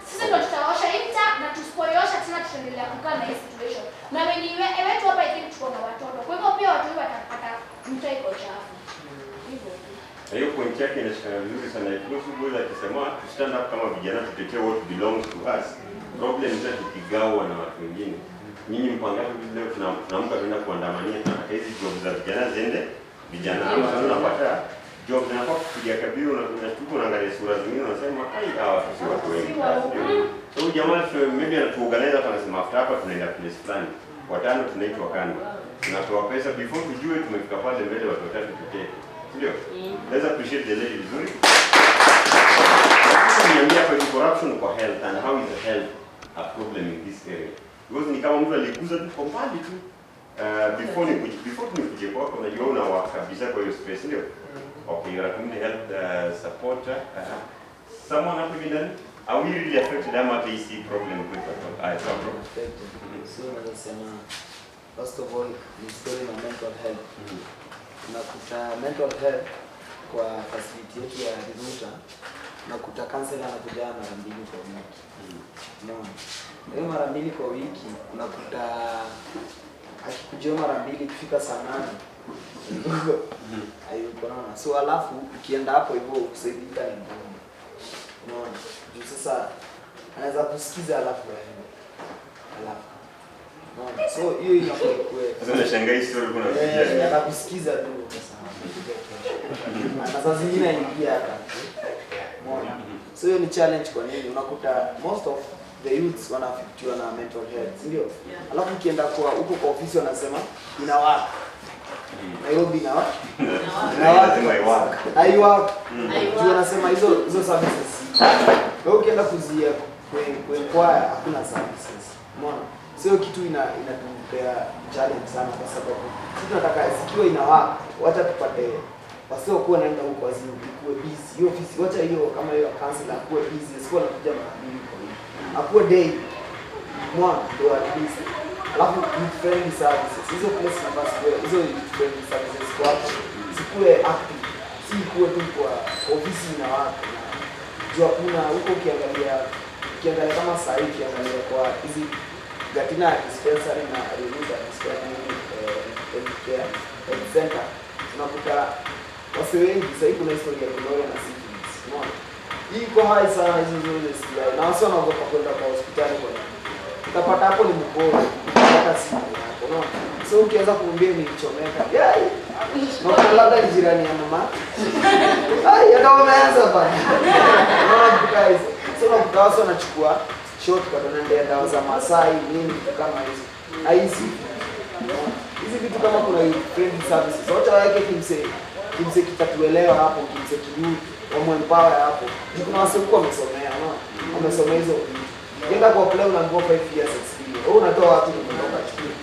Sisi ndio tutaosha inta na tusipoiosha tena tutaendelea kukaa na hii situation. Na wenyewe wetu hapa I think tuko na watoto. Kwa hivyo pia watu watapata mtu iko chafu. Hivyo. Hiyo point yake inashikana vizuri sana. Ikiwa Boys akisema to stand up kama vijana tutetee what belongs to us. Problem zetu tukigawa na watu wengine. Nyinyi mpangaji leo tunaamka tunaenda kuandamania tunataka hizi job za vijana ziende vijana ama sasa unapata job zinakuwa kupiga kabio na tunashtuka unaangalia sura zingine unasema hai hawa si watu wengi. So jamaa maybe anatuorganize hapa anasema after hapa tunaenda place fulani. Watano tunaitwa kando. Tunatoa pesa before tujue tumefika pale mbele watu watatu tuteke. Ndio? Let's appreciate the lady vizuri. Niambia kwa corruption kwa health and how is the health a problem in this area? Because ni kama mtu alikuza tu kwa mbali tu. Before nikuje kwako unajua una kabisa kwa hiyo space ndio. Okay, you are coming help support someone up in there. Are we really affected by this problem with I problem? So nasema first of all ni story na mental health. Unakuta mental health kwa facility yetu ya Rizuta unakuta counselor anakuja mara 2 kwa wiki. Unaona? Hiyo mara 2 kwa wiki unakuta akikuja mara 2 kufika saa 8. Hayuko naona. So alafu ukienda hapo hivyo kusaidika ni ngumu. Unaona? Sasa anaweza kusikiza alafu aende. Alafu Unaona? So hiyo inakuwa Sasa nashangaa hii story kuna anakusikiza tu na saa zingine aingia hata. Unaona? So hiyo ni challenge kwa nini? Unakuta most of the youths wanafikiriwa na mental health, ndio? Alafu ukienda kwa huko kwa ofisi wanasema inawaka. Nairobi inawaka. Inawaka. Haiwaka. Ndio wanasema hizo services. Wewe ukienda kuzia kwa hakuna services. Umeona? Sio kitu inatupea challenge sana kwa sababu sisi tunataka sikiwa inawaka, wacha tupate wasio kuwa naenda huko azini kuwe busy. Hiyo ofisi wacha hiyo kama hiyo council kuwe busy, sio anakuja mahali kwa hiyo. Akuwe day mwana ndio at least. Alafu friendly services. Hizo place na basi hizo friendly services kwa sikuwe active. Si kuwe tu kwa ofisi inawaka. Jua kuna huko ukiangalia kama saa hii ukiangalia kwa hizi Gatina dispensary na Reluda dispensary center unakuta wase wengi sasa hivi kuna historia ya Gloria na syphilis. Unaona? Hii iko high sana hizo zote sikia. Na wase wanaogopa kwenda kwa hospitali kwa nini? Utapata hapo ni mkoa hata siku yako. Unaona? So ukianza kuambia nilichomeka. Yai. Na labda ni jirani ya mama. Ai, ndio umeanza bana. Unaona guys. So unakuta wase wanachukua short kwa tunaendea dawa za Masai nini kama hizo. Haisi. Hizi vitu kama kuna friendly services. Wote waweke kimse kitatuelewa hapo, kimse kidu wa empower hapo. Kuna wasiku wamesomea, unaona? Wamesomea hizo. Ukienda kwa play unaambiwa 5 years experience. Wewe unatoa watu kutoka chini.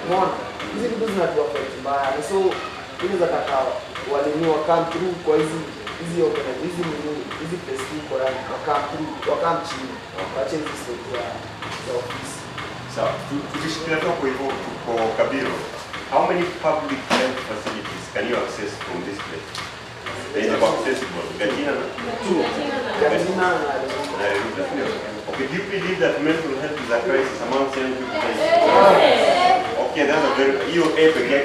Unaona? Hizi vitu zinatoa kwa mbaya. So hizo za kakao waliniwa come through kwa hizi prestige kwa wakam chini wache hizi story za ofisi. Sawa, tukishikilia kwa hivyo kwa Kabiro, how many public health facilities can you access from this place? There is about accessible. Gatina na okay, do you believe that mental health is a crisis among young people? Okay, that's a very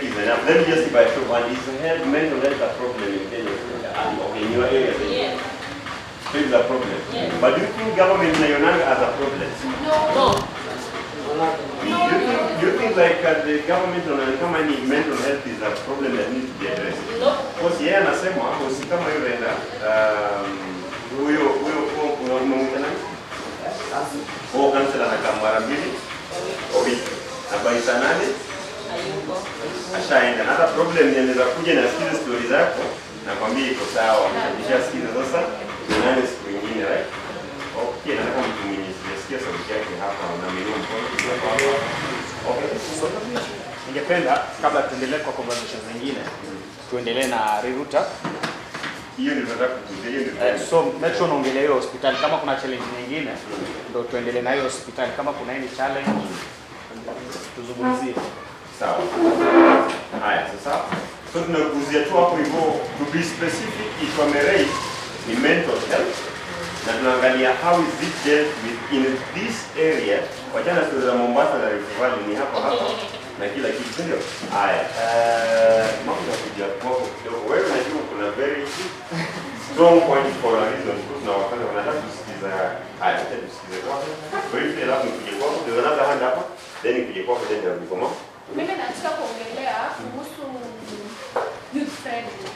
is enough. Let me just see by show one. Is mental health a problem in Kenya? Okay, in your area, it is a problem. Yes. But do you think government in Yonanga has a problem? No. Do you think like the government on any mental health is a problem that needs to be addressed? No. Because yeye anasema usi kama hiyo enda huyo unamuita nani? Kwa kansela na kamara mbili wiki na baisa nane Hayuko. Ashaenda. Na hata problem ni anaweza kuja na sikiza story zako na kwambia iko sawa. Nishasikiza sasa nane siku nyingine, right? Okay, nataka mtu mwenye sijasikia sauti yake hapa na mimi mkono. Okay. Ningependa kabla tuendelee kwa conversation zingine tuendelee na Riruta. Hiyo ndio nataka kujua. So make sure unaongelea hiyo hospitali kama kuna challenge nyingine ndio tuendelee na hiyo hospitali kama kuna any challenge tuzungumzie. Sawa. Haya, sasa so tunaguzia tu hapo hivyo to be specific ituamerei ni mental health na tunaangalia how is it dealt with in this area. Wachana story za Mombasa na Rift Valley ni hapa na kila kitu ndio. Haya, mambo ya kuja kwako kidogo. Wewe unajua kuna very strong point for a reason because na wakati wanataka kusikiza. Haya, tusikize kwanza. Kwa hiyo alafu nikuje kwako, ndio another hand hapa, then nikuje kwako then ndio kama. Mimi nataka kuongelea kuhusu youth friendly.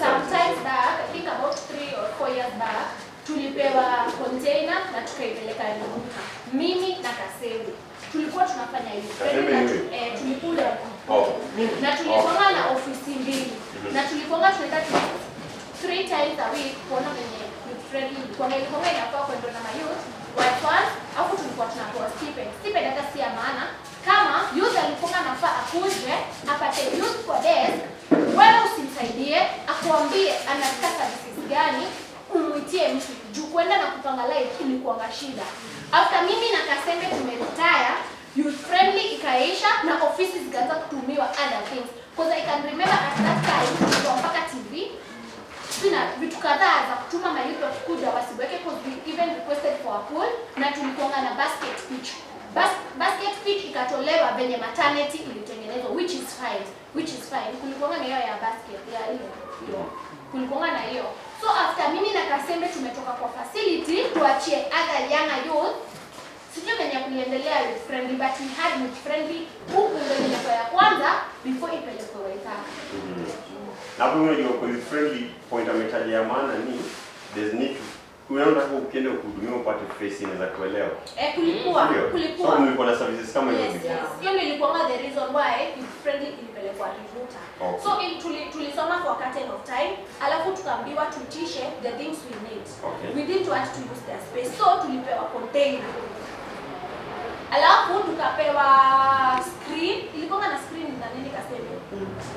Sometimes back, I think about 3 or 4 years back, tulipewa container na tukaipeleka Riruta. Mimi na Kasebu tulikuwa tunafanya hivi. Tulikula na tulikuwa na ofisi mbili na tulikuwa tunaenda 3 times a week kuona venye youth friendly. Kwa hiyo ilikuwa inafaa kwenda na youth first, hapo tulikuwa tunapewa stipend hata si ya maana. Kama youth alikuwa anafaa akuje apate youth for desk, wewe usimsaidie, akuambie anataka services gani, umuitie mtu juu kwenda na kupanga live ilikuwa shida. After mimi na Kasembe tumeretire, youth friendly ikaisha na offices zikaanza kutumiwa other things. Because I can remember at that time tulikuwa mpaka TV. Sina vitu kadhaa za kutuma mayouth wakikuja wasiweke because we even requested for a pool na tulikuwa na basket pitch. Basket pitch ikatolewa venye maternity ilitengenezwa which is fine. Kulikuwa na hiyo ya basket ya hiyo. Kulikuwa na hiyo. So after mimi na Kasembe tumetoka kwa facility tuachie other young youth. Sijui venye kuliendelea youth friendly, but we had youth friendly huku ndio ilikuwa ya kwanza before ipelekwe Waithaka. Na hapo unajua kwa youth friendly point ametaja ya maana ni there's need to unaona kwa ukienda kuhudumia upate face inaweza kuelewa. Kulikuwa. So mlikuwa na services kama hizo. Yes. Hiyo ndio ilikuwa the reason why youth friendly ilipelekwa Rivuta. Okay. So tulisoma for a curtain of time, alafu tukaambiwa tuitishe the things we need. Okay. We didn't want to use their space, so tulipewa container. Alafu tukapewa screen, ilikuwa na screen na nini kaseme.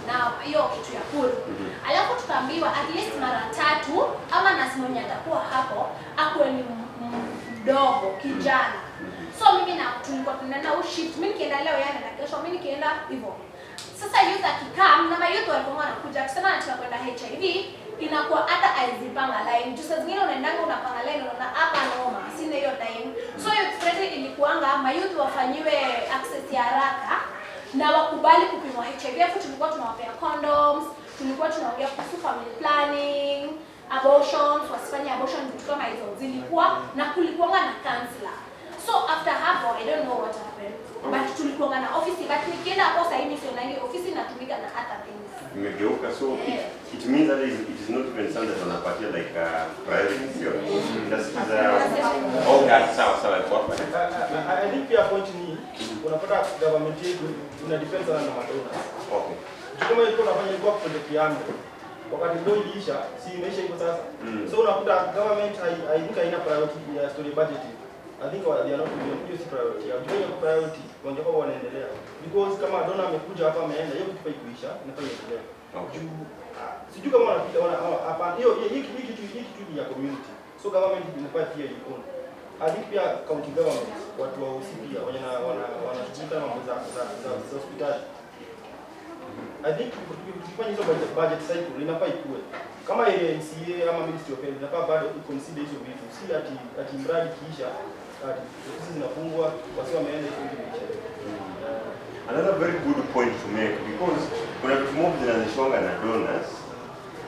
Na hiyo kitu ya pool. Alafu tukaambiwa at least mara 3 ama nasimamia atakuwa hapo akuwe ni mdogo kijana. So mimi na tulikuwa tunaenda shift, mimi nikienda leo yana na kesho mimi nikienda hivyo. Sasa youth akikaa na mayouth walikuwa wanakuja kusema nataka kwenda HIV, inakuwa hata aizipanga line. Just zingine unaendanga unapanga line unaona hapa noma, sina hiyo time. So youth friendly ilikuanga mayouth wafanyiwe access ya haraka na wakubali kupimwa HIV. Hapo tulikuwa tunawapea condoms, tulikuwa tunaongea kuhusu family planning, abortions, wasifanye abortion, vitu kama hizo zilikuwa, na kulikuwa na counselor. So after hapo I don't know what happened, but tulikuwa na office, but nikienda hapo sasa hivi sio nani office inatumika na other things. Imegeuka, so it means that it is not even something that wanapatia like priority sio. Okay, sawa kwa hapa. I think pia point ni unapata government yetu ina depend sana na madonors. Okay. Kama iko nafanya ilikuwa project yangu. Wakati ndio iliisha, si imeisha hivyo sasa. So unakuta government I think haina priority ya story budgeting. I think they are not giving priority. Wajua priority wangekuwa wanaendelea. Because kama donor amekuja hapa ameenda, hiyo kitu haikuisha, inafaa iendelee. Sijui kama wanapita hapa hiyo hii kitu ya community. So government inafaa pia ikono. I think pia county government watu wa pia wanashughulika na mambo za hospitali. I think tukifanya hizo budget cycle inafaa ikue. Kama ile MCA ama Ministry of Health inafaa bado consider hizo vitu. Si ati mradi kisha ofisi zinafungwa wasi wameenda hizo vitu. Another very good point to make because kuna vitu mob zinazoshonga na donors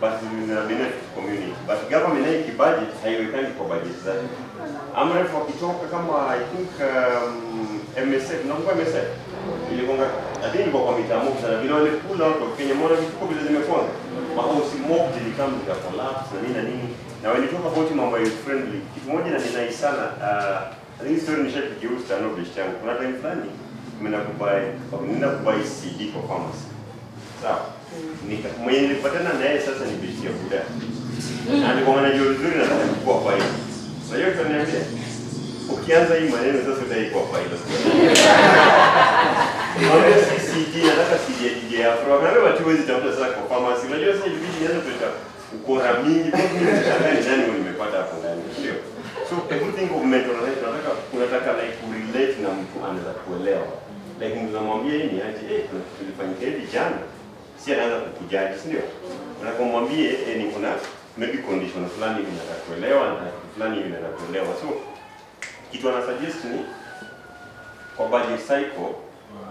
but zina benefit community, but government nayo kibudget haiwekani kwa budget zake. Amref wakitoka kama I think MSF nakumbuka MSF ilikonga adini kwa mitamo sana vile wale kula watu Kenya mwana vitu vile zimekwanga mahouse mob zilikama zika collapse na nini na nini, na walitoka boti mambo ya friendly kitu moja na ninai sana I think story nishakiusta no bish changu kuna time fulani nina kubai CD kwa pharmacy. Sawa. Mwenye nilipatana naye sasa ni bishi ya buda. Na nilikuwa najua vizuri nataka kukua faida. Na hiyo tunaniambia ukianza hii maneno sasa utaikuwa faida. Mambo CD nataka CD ya DJ Afro. Kana watu wezi tafuta sasa kwa pharmacy. Unajua sasa hivi nianza kuleta ukora mingi kwa nini mchangani nani nimepata hapo ndani. Sio. So everything of mental health unataka like relate na mtu anaweza kuelewa. Like unamwambia hii ni aje tulifanyika hivi jana. Si anaanza kukujaji, si ndio? Unakomwambie ni kuna maybe condition fulani hivi nataka kuelewa na fulani hivi nataka kuelewa. So kitu ana suggest ni kwa budget cycle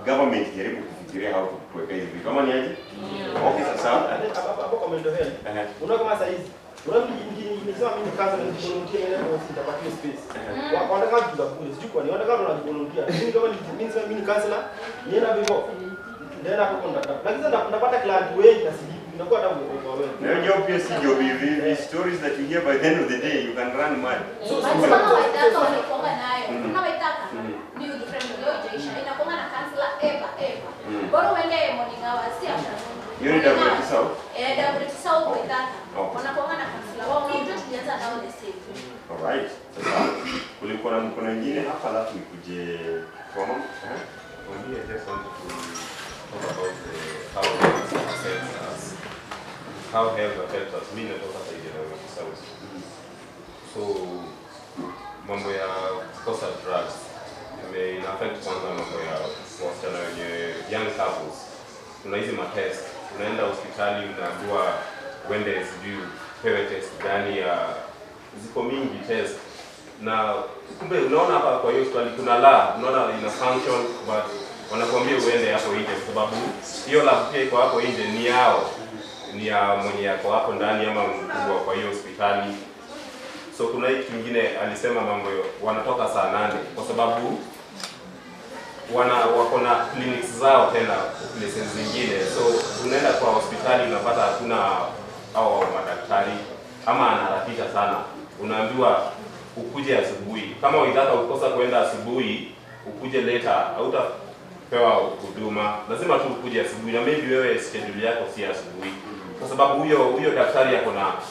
government jaribu kufikiria how to kuweka hivi. Kama ni aje? Okay, sasa hapo kwa mental health. Unaona kama sasa hizi Nisema mimi kaza na volunteer ile kwa sitapatia space. Wanataka kujibuni, sijui kwa nini wanataka tunajibundia. Mimi kama mimi counselor, nienda hivyo. Ndio hapo ndata. Lakini napata client wengi na sijui inakuwa hata wewe. Na job pia si job hivi. Stories that you hear by the end of the day you can run mad. So kama waitaka wanakuanga nayo. Kama waitaka ni different leo jaisha. Inakuanga na counselor ever. Bora uende morning hours si afternoon. Hiyo ni double sawa. Double sawa waitaka. Wanakuanga na counselor. Wao ndio tulianza nao the same. Alright. Sasa kulikuwa na mkono mwingine hapa alafu nikuje kwa mama. For me, I just want to talk about how health affects us. How health affects us. Mimi natoka Saidi na South. So mambo ya kosa drugs ina affect kwanza mambo ya wasichana wenye young couples. Kuna hizi matest. Unaenda hospitali unaambiwa uende sijui pewe test gani ya ziko mingi test. Na kumbe unaona hapa kwa hiyo hospitali kuna lab, unaona ina function but wanakuambia uende hapo nje kwa sababu hiyo lab pia iko hapo nje ni yao. Ni ya mwenye yako hapo ndani ama mkubwa kwa hiyo hospitali. So So kuna hii kingine alisema mambo wanatoka saa 8 kwa sababu wako na clinics zao tena places zingine. So unaenda kwa hospitali unapata hakuna hao madaktari ama anaharakisha sana. Unaambiwa ukuje asubuhi. Kama unataka ukosa kwenda asubuhi, ukuje later, hautapewa huduma. Lazima tu ukuje asubuhi na maybe wewe schedule yako si asubuhi. Kwa sababu huyo daktari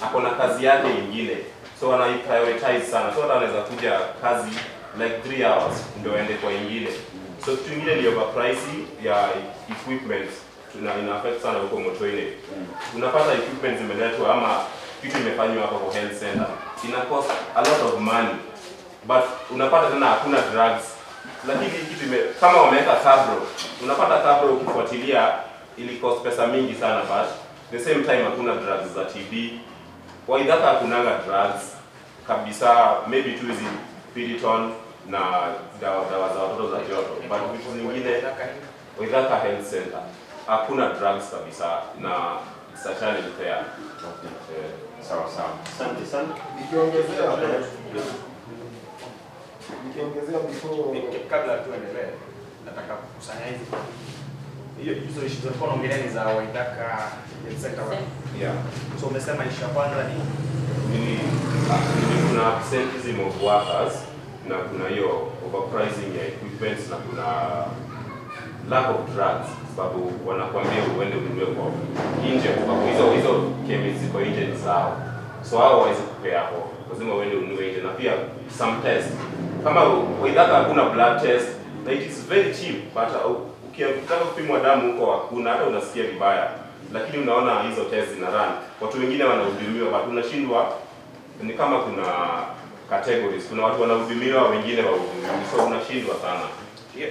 ako na kazi yake nyingine. So ana prioritize sana. So hata anaweza kuja kazi like 3 hours ndio aende kwa nyingine. So kitu kingine ni overprice ya equipment. Ina affect sana huko Motoine. Unapata equipment zimeletwa ama kitu imefanywa hapo kwa health center. Ina cost a lot of money. But unapata tena hakuna drugs. Lakini kitu kama wameweka cabro, unapata cabro ukifuatilia ili cost pesa mingi sana, but the same time hakuna drugs za TB. Waidhaka hakunanga drugs kabisa, maybe tu hizi Piriton na dawa za watoto za joto, but vitu zingine Waidhaka Health Center hakuna drugs kabisa na it's a challenge there. Sawa. Asante sana. Nikiongezea kabla tuendelee, nataka kukusanya hizo issues za mkono ngeni za Waidhaka Health Center. Yeah. So umesema issue ya kwanza ni kuna absenteeism of workers na kuna hiyo overpricing ya equipment na kuna lack of drugs, sababu wanakuambia uende ununue kwa nje, sababu hizo chemicals ziko nje zao, so hao hawezi kupea hapo, lazima uende ununue nje. Na pia some tests kama Waidhaka hakuna blood test, na it is very cheap, but ukitaka kupimwa damu huko hakuna, hata unasikia vibaya, lakini unaona hizo tests zina run, watu wengine wanahudumiwa, but unashindwa. Ni kama kuna categories, kuna watu wanahudumiwa, wengine hawahudumiwi, so unashindwa sana.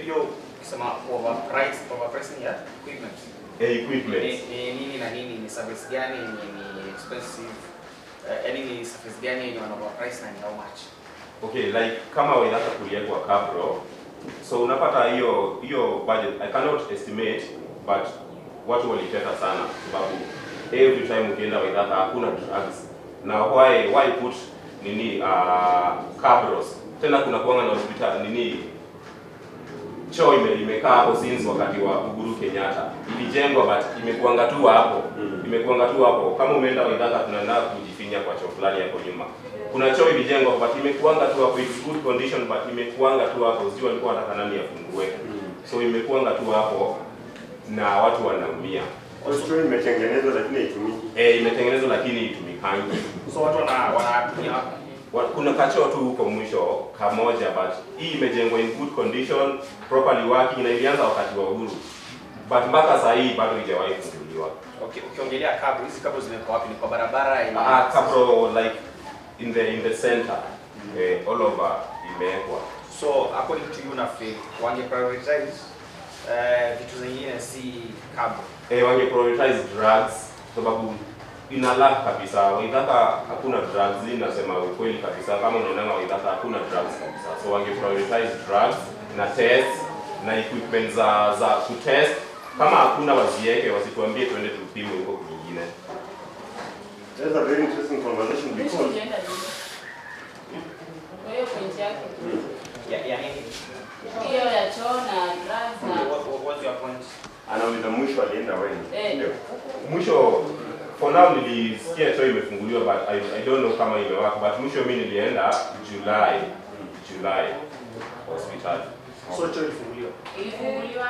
Hiyo kusema overpricing ya equipment. Equipment. Ni nini na nini, ni service gani, ni expensive, ni service gani yenye wana overprice na ni how much? Okay, like kama Waidhaka kuliekwa cabro, so unapata hiyo budget, I cannot estimate, but watu waliteta sana sababu every time ukienda Waidhaka hakuna drugs. Na why put cabros? Tena kuna kuanga na hospitali choo imekaa hapo since wakati wa Uhuru Kenyatta. Ilijengwa but imekuanga tu hapo. Kama umeenda Waidhaka tunaenda kujifinya kwa choo fulani hapo nyuma. Kuna choo ilijengwa but imekuanga tu hapo, it's good condition but imekuanga tu hapo. Sio walikuwa wanataka nani afungue. So imekuanga tu hapo na watu wanaumia. Choo imetengenezwa lakini haitumiki. Imetengenezwa lakini haitumiki. So watu wanatumia hapo. Kuna kachoo tu huko mwisho kamoja, but hii imejengwa in good condition, properly working, na ilianza wakati wa Uhuru. But mpaka sasa hii bado haijawahi kufunguliwa. Okay, ukiongelea kabro, hizi kabro zimekuwa wapi? Ni kwa barabara ile? Kabro like in the center. All over imewekwa. So according to you na feel wange prioritize vitu zingine si kabro. Wange prioritize drugs sababu ina lack kabisa. Waidhaka hakuna drugs, nasema ukweli kabisa. Kama unaona Waidhaka hakuna drugs kabisa. So wange prioritize drugs na tests na equipment za kutest. Kama hakuna wazieke, wasituambie tuende tupime huko kwingine. That's a very interesting conversation because hiyo point yake. Ya nini? Hiyo ya choo na drugs na what's your point? Anauliza mwisho alienda wewe. Ndio. Mwisho for now nilisikia choo imefunguliwa but I don't know kama imewaka, but mwisho mimi nilienda July hospitali. So choo ilifunguliwa.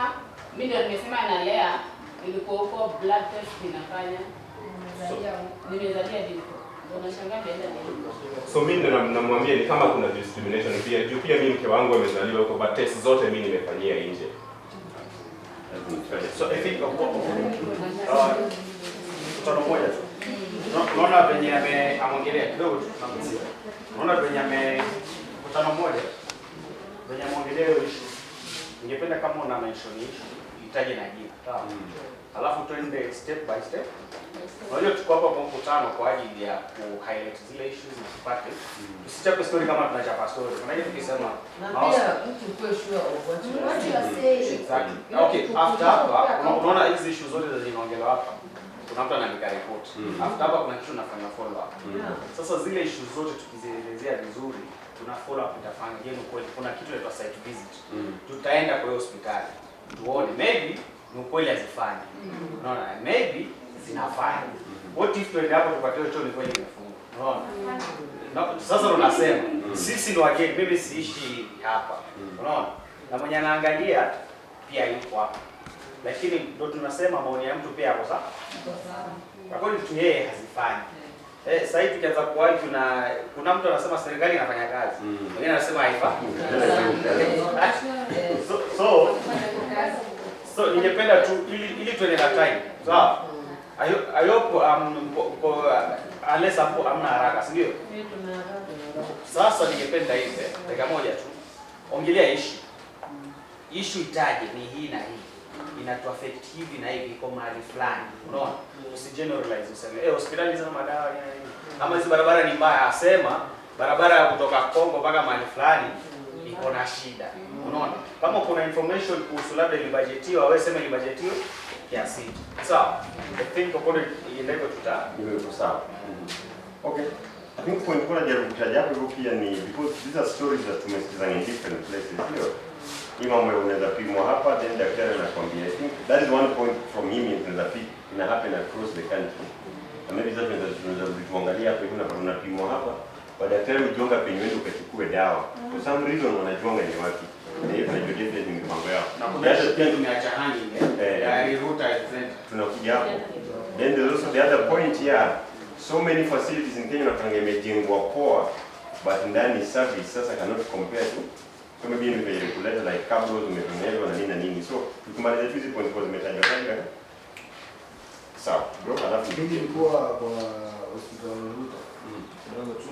Mimi ndio nimesema analea, ilikuwa huko blood test inafanya. Nimezalia ndipo. Unashangaa baada ya So mimi ndo namwambia ni kama kuna discrimination pia. Juu pia mimi mke wangu amezaliwa huko, but test zote mimi nimefanyia nje. So I think mtoto mmoja tu. Unaona venye ameongelea kidogo tu tunakusia. Unaona venye mtoto mmoja venye ameongelea hiyo issue. Ningependa kama una mention issue itaje na jina. Sawa. Alafu tuende step by step. Unajua tuko hapa kwa mkutano kwa ajili ya ku highlight zile issues na tupate. Tusichape story kama tunachapa story. Unajua tukisema na pia mtu kwa sure of what you are saying. Exactly. Okay, after hapa unaona hizi issues zote zinaongelewa hapa. kuna mtu anaandika report. After hapa kuna kitu nafanya follow up. Sasa zile issues zote tukizielezea vizuri, tuna follow up itafanya. Je, kweli kuna kitu inaitwa site visit. Tutaenda kwa hospitali. Tuone maybe ni ukweli hazifanyi. Unaona? Maybe zinafanya. What if tuende hapo tupate choo ni kweli imefungwa. Unaona? Sasa tunasema sisi ni wageni, mimi siishi hapa. Unaona? Na mwenye anaangalia pia yuko hapa. Lakini ndo tunasema maoni ya mtu pia yako sawa. According to yeye hazifanyi. Sasa hivi tukianza kuwahi kuna mtu anasema serikali inafanya kazi. Mwingine anasema haifanyi. So ningependa tu ili tuende na time. Sawa? Ayopo unless hapo hamna haraka, si ndio? Sasa ningependa hivi dakika moja tu. Ongelea issue itaje ni hii na hii. Inatu affect hivi na hivi kwa mahali fulani. Unaona? Usigeneralize useme hospitali zina madawa nini. Kama hizo barabara ni mbaya, asema barabara ya kutoka Kongo mpaka mahali fulani iko na shida. Unaona? Kama kuna information kuhusu labda ilibudgetiwa, wewe sema ilibudgetiwa kiasi. Sawa. I think according to Ndio sawa. Okay. I think point kuna jaribu kutaja hapo pia ni because these are stories that tumesikiza in different places. Ndio. Mambo unaweza pimwa hapa, then daktari anakuambia. I think that is one point from him in ina happen across the country. And maybe sasa tunaweza tuangalia hapo hivi unapimwa hapa, daktari ujonga penye wewe ukachukue dawa. For some reason wanajonga ni wapi? Na hiyo tunajua definitely ni mambo yao. Na kuna pia tumeacha hanging ruta tunakuja hapo. Then there's also the other point here. So many facilities in Kenya natanga imejengwa poa, but ndani service sasa cannot compare to so maybe ni vile kuleta like cables umetengenezwa na nini. So tukimaliza hizi point kwa zimetajwa tanga. Sawa. Bro, alafu mimi nilikuwa kwa hospitali Ruta. Ndio tu.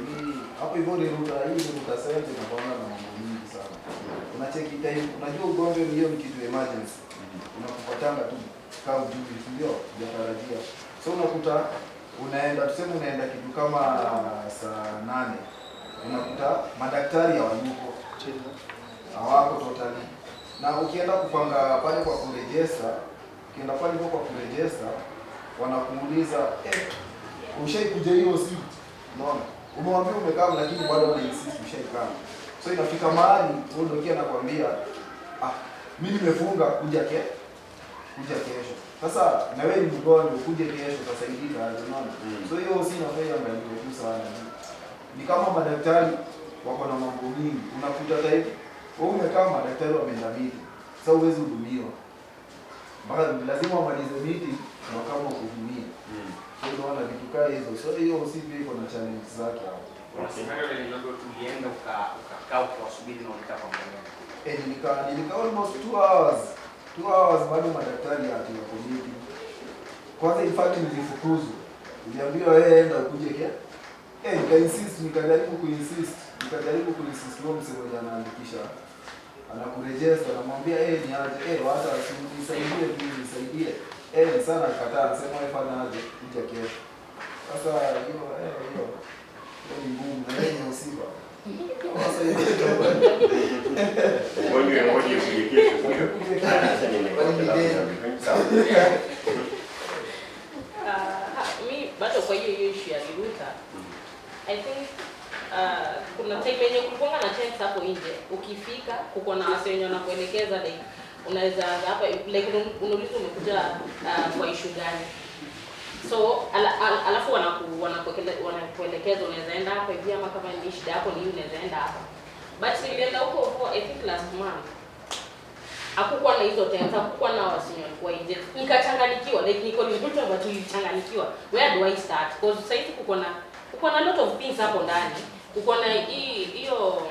Ni hapo hivyo ni Ruta hii ni Ruta sasa inapaona na mambo mingi sana. Unacheki time, unajua ugonjwa ni hiyo ni kitu emergency. Unakupatanga tu kama ujui ndio hujatarajia. So unakuta unaenda kitu kama saa 8. Unakuta madaktari hawako totally. Na ukienda kupanga pale kwa kurejesta, wanakuuliza ushaikuja hiyo siku. Unaona? Umemwambia umekaa lakini bado una insist ushaikaa. So inafika mahali wewe ndio anakuambia mimi nimefunga kuja kesho. Sasa na wewe ni mgonjwa ukuje kesho utasaidika unaona. So hiyo si nafanya ndio tu sana. Ni kama madaktari wako na mambo mingi. Unakuta type wewe umekaa madaktari wameenda meeting. Sasa huwezi hudumiwa. Bado lazima wamalize meeting na kama kuhudumia. So unaona vitu kama hizo. So hiyo usipie iko na challenge zake hapo. Unasema ile ndio tulienda ukakaa ukasubiri na ulikaa kwa muda. Nilikaa almost 2 hours. 2 hours bado madaktari wako meeting. Kwanza in fact nilifukuzwa. Niliambiwa wewe enda ukuje nikajaribu kuinsist wao msemo anaandikisha. Anakurejesta anamwambia ni aje wacha nisaidie. Sana akataa anasema wewe fanya aje kuja kesho. Sasa hiyo ni ngumu na yeye usiba. Sasa ngoja kuja kesho. Sasa mi bado kwa hiyo issue ya Ruta, I think kuna time yenye kulikuwa na chance hapo nje, ukifika kuko na wase wenye wanakuelekeza like unaweza hapa like unauliza umekuja kwa issue gani. So alafu wanakuelekeza unaweza enda hapa hivi ama kama ni shida yako ni unaweza enda hapa. But nilienda huko I think last month. Hakukuwa na hizo tena, hakukuwa na wasinyo kwa nje. Nikachanganyikiwa, like niko ni mtu ambaye nilichanganyikiwa. Where do I start? Because sasa hivi kuko na lot of things hapo ndani. Kuko na hiyo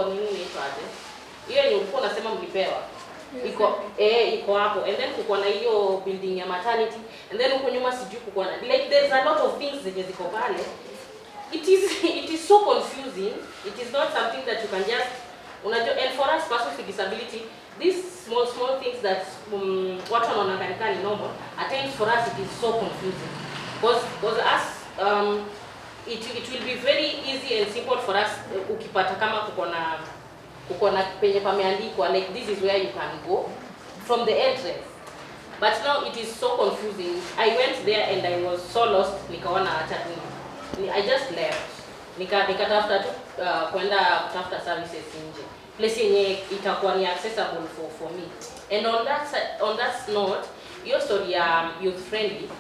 nini inaitwaje? Hiyo ni ulikuwa unasema mlipewa. Iko hapo. And then kuko na hiyo building ya maternity. And then huko nyuma sijui kuko na like there's a lot of things zenye ziko pale. It is so confusing. It is not something that you can just and for us persons with disability, these small things that watu wanaonekana ni normal, at times for us it is so confusing. Because us it will be very easy and simple for us ukipata kama kuko na penye pameandikwa like this is where you can go from the entrance. But now it is so confusing. I went there and I was so lost. Nikaona acha tu. I just left. Nikatafuta tu kwenda kutafuta services nje. Place yenye itakuwa ni accessible for me. And on that note, your story ya youth friendly,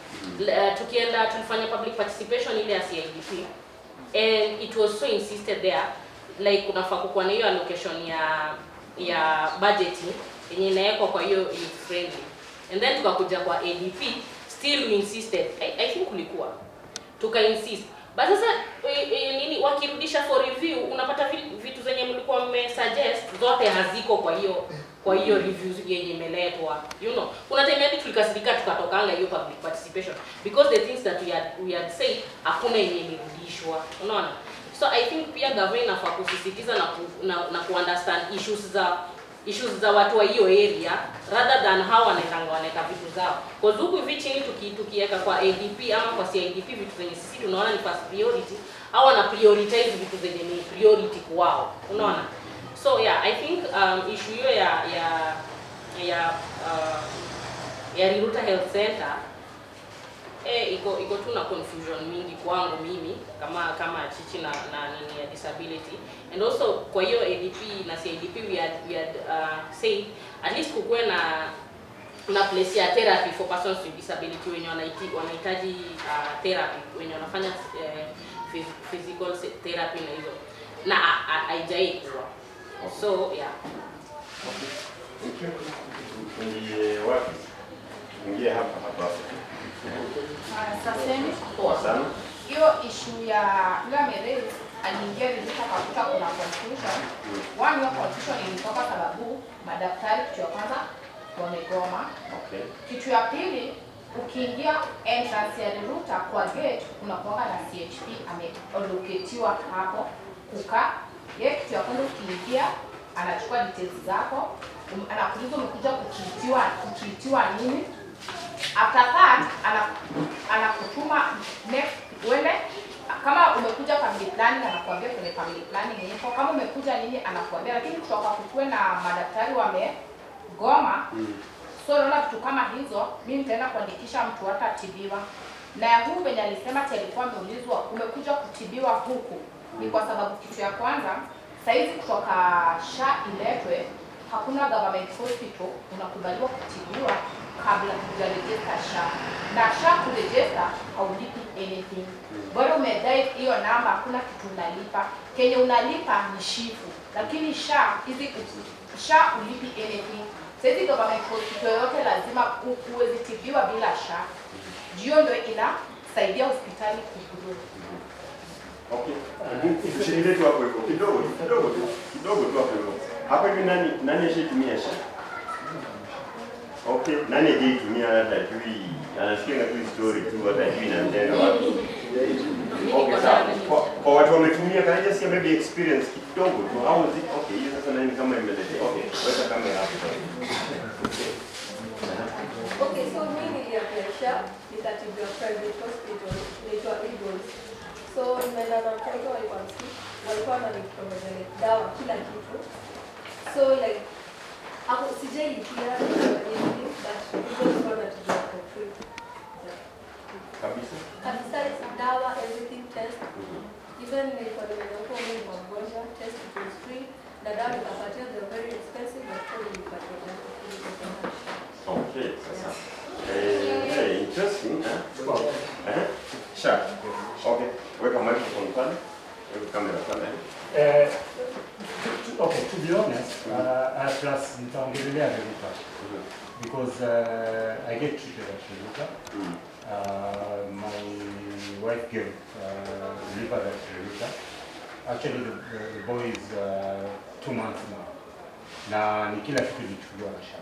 tukienda tulifanya public participation ile ya CIDP, and it was so insisted there like unafaa kuwa na hiyo allocation ya budgeting yenye inawekwa kwa hiyo youth friendly. And then tukakuja kwa ADP, still we insisted. I think kulikuwa tuka insist. But sasa nini wakirudisha for review unapata vitu zenye mlikuwa mmesuggest zote haziko kwa hiyo reviews yenye imeletwa. You know, kuna time hadi tulikasirika tukatokanga hiyo public participation because the things that we had said hakuna yenye imerudishwa. Unaona? So I think pia government inafaa kusisitiza na kuunderstand issues za watu wa hiyo area rather than how wanaweka vitu zao. Because huku hivi chini tukiweka kwa ADP ama kwa CIDP vitu zenye sisi tunaona ni first priority, au wana prioritize vitu zenye ni priority kwao. Unaona? So yeah, I think issue hiyo ya Riruta Health Center iko tu na confusion mingi kwangu mimi kama chichi na nini ya disability. And also kwa hiyo ADP na CIDP we had said at least kukuwe na place ya therapy for persons with disability wenye wanahitaji therapy, wenye wanafanya physical therapy na hizo, na haijai kuwa. So yeah. Ndiye wapi? Ndiye hapa. Saseni Poa sana. Hiyo issue ya Mere aliingia vizuri akakuta kuna confusion. One hiyo confusion ilitoka sababu madaktari kitu ya kwanza wamegoma. Okay. Kitu ya pili, ukiingia entrance ya Riruta kwa gate kuna kuanga na CHP ameallocatiwa hapo kukaa. Yeye kitu ya kwanza ukiingia anachukua details zako, anakuuliza umekuja kukitiwa nini. After that anakutuma next uende, kama umekuja family planning anakuambia kwenye family planning yenyewe, kama umekuja nini anakuambia, lakini kutoka kukue na madaktari wamegoma. So naona vitu kama hizo mimi nitaenda kuandikisha mtu hata atibiwa. Na huu venye alisema alikuwa ameulizwa umekuja kutibiwa huku, ni kwa sababu kitu ya kwanza saizi kutoka SHA iletwe, hakuna government hospital unakubaliwa kutibiwa kabla hujarejesta SHA. Na SHA kurejesta haulipi anything. Bora umedai hiyo namba, hakuna kitu unalipa. Kenye unalipa ni shifu, lakini SHA ulipi anything. Saizi government hospital yote lazima uweze tibiwa bila SHA. Jiyo ndio inasaidia hospitali kugrow. Okay. Ushikilie tu hapo hivyo kidogo tu hapo hivyo. Hapa hivi nani ashitumia SHA? Okay, nani ajitumia hata jui anasikia tu story tu hata jui na ndio wapi. Okay, sawa. Kwa watu wametumia kaja si maybe experience kidogo tu au okay, hiyo sasa nani kama imeletea. Okay, weka kamera hapo. Okay, so mimi niliambia SHA nitatibiwa private hospital inaitwa Eagles. So nimeenda na mtoto walikuwa wananipromote dawa kila kitu. So like hapo sijailipia anything but Eagles wanatibia for free. Kabisa. Kabisa dawa, everything test. Even nilikuwa nimeenda huko mimi kwa mgonjwa, test it was free. Na dawa nikapatia, they were very expensive but still nilipatia dawa for free. Okay, sasa. Very interesting, Sure. Okay, weka microphone pale. Weka kamera pale. Okay, to be honest, plus nitaongelea Riruta because I get treated at Riruta. My wife gave delivered at Riruta. Actually, the boy is 2 months now. Na ni kila kitu ilichukuliwa na SHA.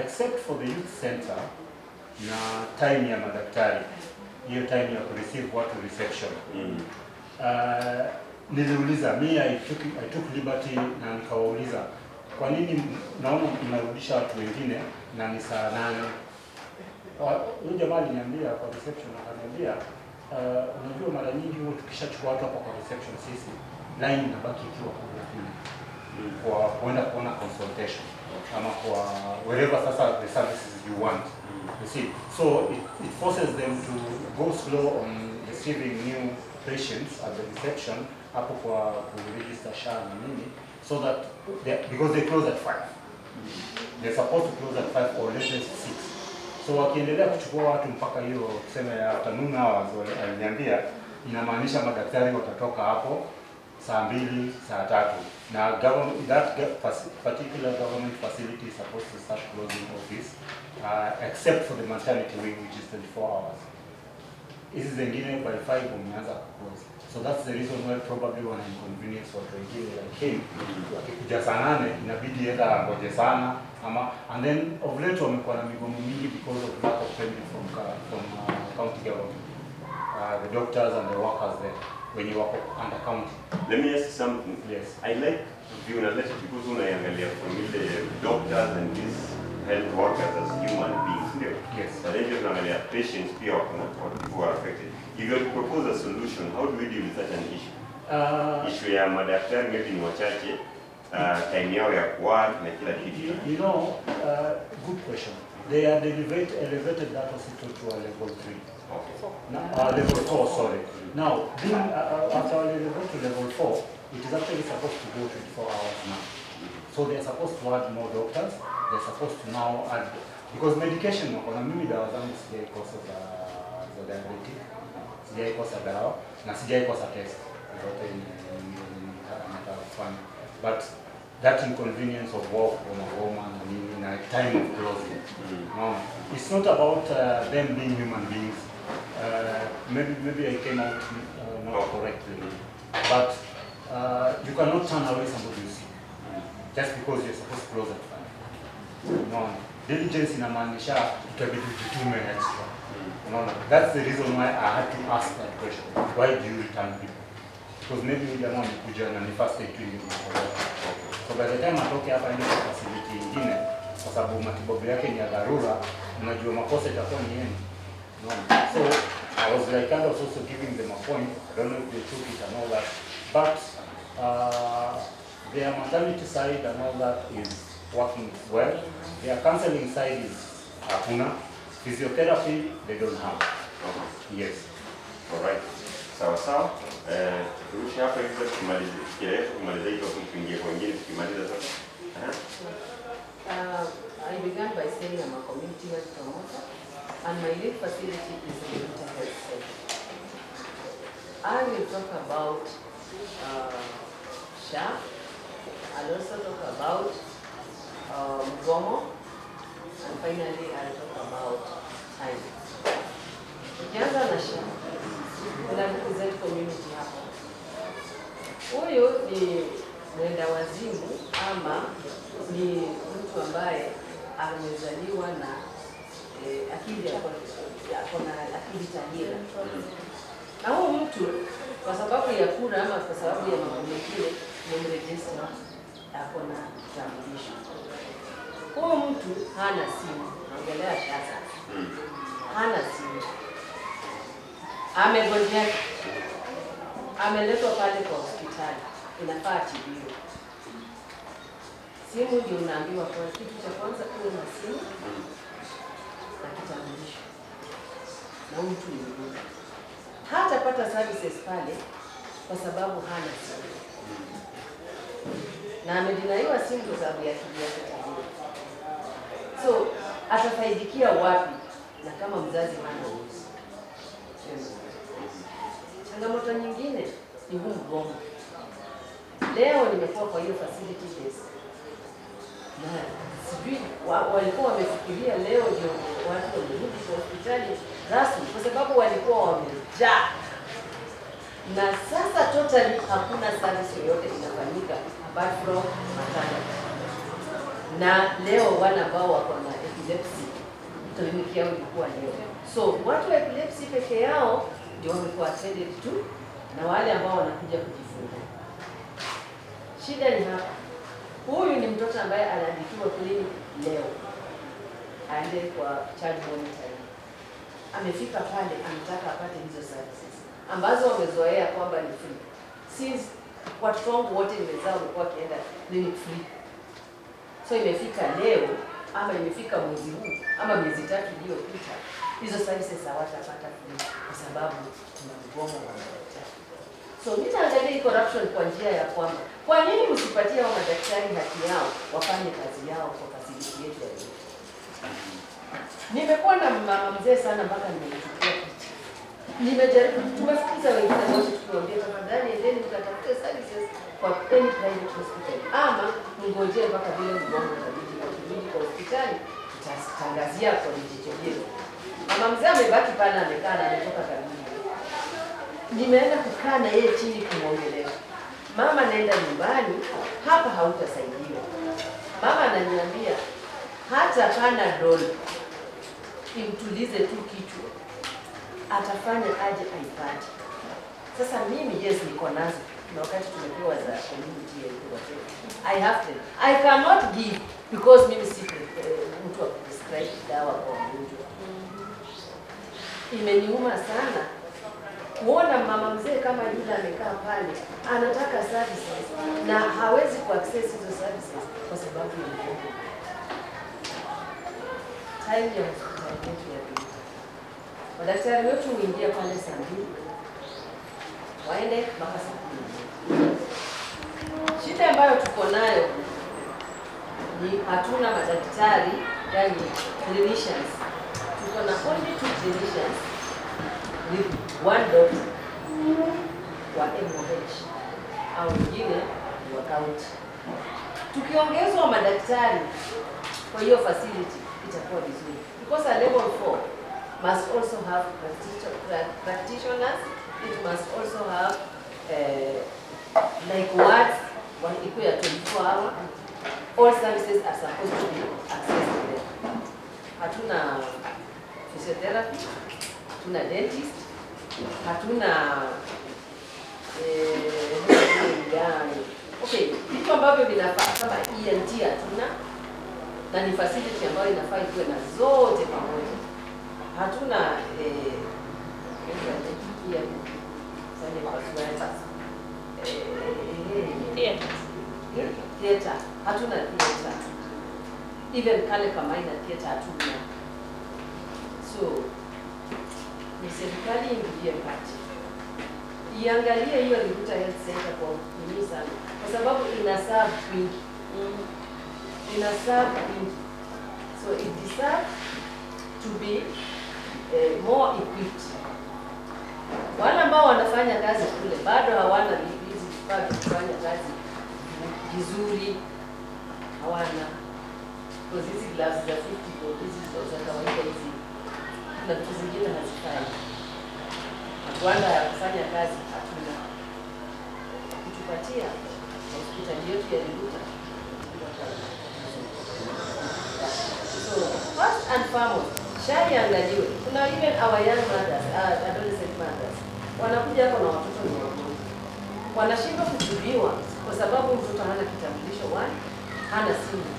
Except for the youth center na time ya madaktari, hiyo time ya receive watu reception. Niliuliza, I took liberty na nikawauliza kwa nini naona mnarudisha watu wengine na ni saa 8. Huyu jamaa aliniambia kwa reception, akaniambia unajua mara nyingi huwa tukishachukua watu hapa kwa reception sisi line inabaki ikiwa kubwa kwa kwenda kuona consultation. ama kwa wherever sasa the services you want. You see, so it forces them to go slow on receiving new patients at the reception hapo kwa register SHA na nini, so that because they close at 5. They're supposed to close at 5 or latest 6. So wakiendelea kuchukua watu mpaka hiyo tuseme ya afternoon hours aliniambia, inamaanisha madaktari watatoka hapo saa 2, saa 3. Na that particular government facility is supposed to start closing office except for the maternity wing, which is 24 hours. Hizi zingine by 5 wameanza close. So that's the reason why probably wana inconvenience watu wengine like him. Wakikuja saa 8 inabidi either ngoje sana ama, and then of late wamekuwa na migomo mingi because of lack of payment from county government. The doctors and the workers there when you work under county. Let me ask something. Yes. I like view na less because unaangalia from the doctors and these health workers as human beings, ndio? Yes. But then you tunaangalia patients pia wako na people who are affected. If you propose a solution, how do we deal with such an issue? Issue ya madaktari maybe ni wachache, time yao ya kuwork na kila kitu. You know, good question. They are elevated that hospital to a level 3. Okay. Level 4, sorry. Now, being after level to level 4, it is actually supposed to go 24 hours now. So they are supposed to add more doctors. They are supposed to now add, because medication, kuna mimi dawa zangu sijaikosa za diabetic, sijaikosa dawa na sijaikosa test zote ni but that inconvenience of work on a woman in a time of closing. No, it's not about them being human beings. Maybe I came out not correctly, but you cannot turn away somebody you see just because you're supposed to close at 5. No, diligence inamaanisha itabidi ujitume extra. No, that's the reason why I had to ask that question. Why do you return people? Because maybe we don't want to kuja na ni first aid training. So by the time atoke hapa nje kwa facility nyingine, kwa sababu matibabu yake ni ya dharura, unajua makosa itakuwa ni yenu. No. So I was like kind of also giving them a point. I don't know if they took it and all that, but their maternity side and all that is working well. Their counseling side is hakuna. Physiotherapy they don't have. Yes. All right. Sawa sawa. Turusha hapa hivi kumaliza hiyo kuingia kwa wengine tukimaliza sasa. I began by saying I'm a community health promoter and my lead facility is a mental health center. I will talk about SHA. I'll also talk about Mgomo, and finally I'll talk about time. Tukianza na SHA, kuna represent community hapa. Huyu ni mwenda wazimu ama ni mtu ambaye amezaliwa na akili akili tahira. Na huyu mtu kwa sababu ya kura ama kwa sababu ya mambo mengine nimregister ako na kitambulisho. Huyu mtu hana simu, naongelea sasa. Hana simu. Amegonjeka. Ameletwa pale kwa hospitali. Inafaa atibiwe. Simu ndio unaambiwa kwa kitu cha kwanza uwe na simu na kitambulisho. Na huyu mtu ni mgonjwa. Hatapata services pale kwa sababu hana simu. Na amedinaiwa simu kwa sababu ya kibiashara chakula. So, atafaidikia wapi na kama mzazi hana uwezo? Changamoto nyingine ni huu mgomo. Leo nimekuwa kwa hiyo facility days. Na sijui walikuwa wamefikiria leo ndio watu wamerudi kwa hospitali rasmi kwa sababu walikuwa wamejaa. Na sasa totally hakuna service yoyote inafanyika apart from maternity. Na leo wana ambao wako na epilepsy kliniki yao ilikuwa leo. So watu wa epilepsy peke yao ndio wamekuwa attended to na wale ambao wanakuja kujifungua. Shida ni hapa. Huyu ni mtoto ambaye anaandikiwa kliniki leo. Aende kwa child monitoring. Amefika pale anataka apate hizo services ambazo wamezoea kwamba ni free. Since watu wangu wote nimezao wamekuwa wakienda clinic free. So imefika leo ama imefika mwezi huu ama miezi 3 iliyopita, hizo services hawatapata free kwa sababu kuna mgomo wa madaktari. So mimi naangalia hii corruption kwa njia ya kwamba kwa nini msipatie hao madaktari haki yao wafanye kazi yao kwa facility yetu ya leo. Nimekuwa na mama mzee sana mpaka nimechukua picha. Nimejaribu, tumefukiza wengine wote tukiwaambia tafadhali endeni mkatafute services kwa any private hospital ama mngojee mpaka vile mgongo utabidi kwa hospitali tutatangazia kwa digital yetu. Mama mzee amebaki pale amekaa na ametoka karibu. Nimeenda kukaa na yeye chini kumwongelea. Mama naenda nyumbani, hapa hautasaidiwa. Mama ananiambia hata Panadol imtulize tu kichwa, atafanya aje aipate. Sasa mimi yes niko nazo. Na wakati tumepewa za community ya wazee. I have them. I cannot give because mimi si mtu wa prescribe dawa kwa mgonjwa. Imeniuma sana kuona mama mzee kama yule amekaa pale anataka services na hawezi kuaccess hizo services kwa sababu ya mgonjwa. Time ya hospitali yetu ya Ruta. Madaktari wetu huingia pale saa 2 waende mpaka saa 10. Shida ambayo tuko nayo ni hatuna madaktari, yani clinicians. Tuko na only 2 clinicians with 1 doctor wa MOH au wengine wa county. Tukiongezwa madaktari kwa hiyo facility itakuwa vizuri, because a level 4 must also have practitioners. It must also have like wards, iko ya 24 hour. All services are supposed to be accessible. Hatuna physiotherapy, hatuna dentist, hatuna okay, vitu ambavyo vinafaa kama ENT hatuna, na ni facility ambayo inafaa iwe na zote pamoja. Hatuna theater, hatuna theater. Even kale kama ina theater hatuna. So ni serikali ingilie kati, iangalie hiyo Ruta Health Center kwa nini sana, kwa sababu ina serve wingi, ina serve wingi, so it deserves to be more equipped. Wale ambao wanafanya kazi kule bado hawana hizi vifaa vya kufanya kazi vizuri, hawana. Kwa hizi gloves za 50 kwa hizi za kawaida hizi na vitu zingine hazifai. Magwanda ya kufanya kazi hatuna. Kutupatia hospitali yetu ya Ruta. So first and foremost, shari angaliwe. Kuna even our young mothers, adolescent mothers, wanakuja hapo na watoto ni wagonjwa. Wanashindwa kutibiwa kwa sababu mtoto hana kitambulisho, hana simu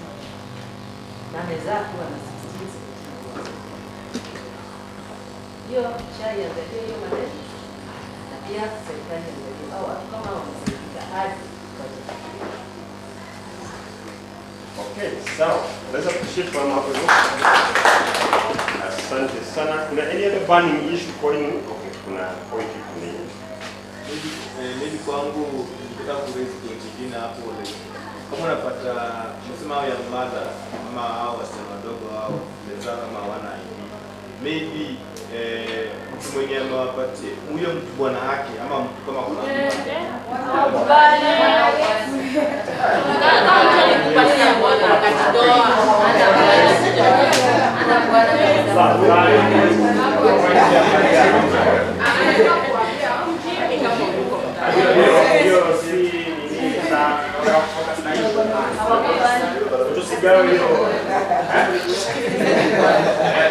na amezaa kuwa na 16. Hiyo shari angalia hiyo maneno, na pia serikali angalia hao watu kama wamesaidika hadi kwa jamii. Okay, sawa. Let's appreciate kwa hapo hivyo. Asante sana. Kuna any other burning issue kwa yenu? Okay, kuna point kuna maybe kwangu nataka kuraise point nyingine hapo, kama unapata msema hao ya mother ama hao wasichana wadogo hao wenzao kama hawana ID, maybe mtu mwenye amewapatia huyo mtu bwana haki ama mtu kama kuna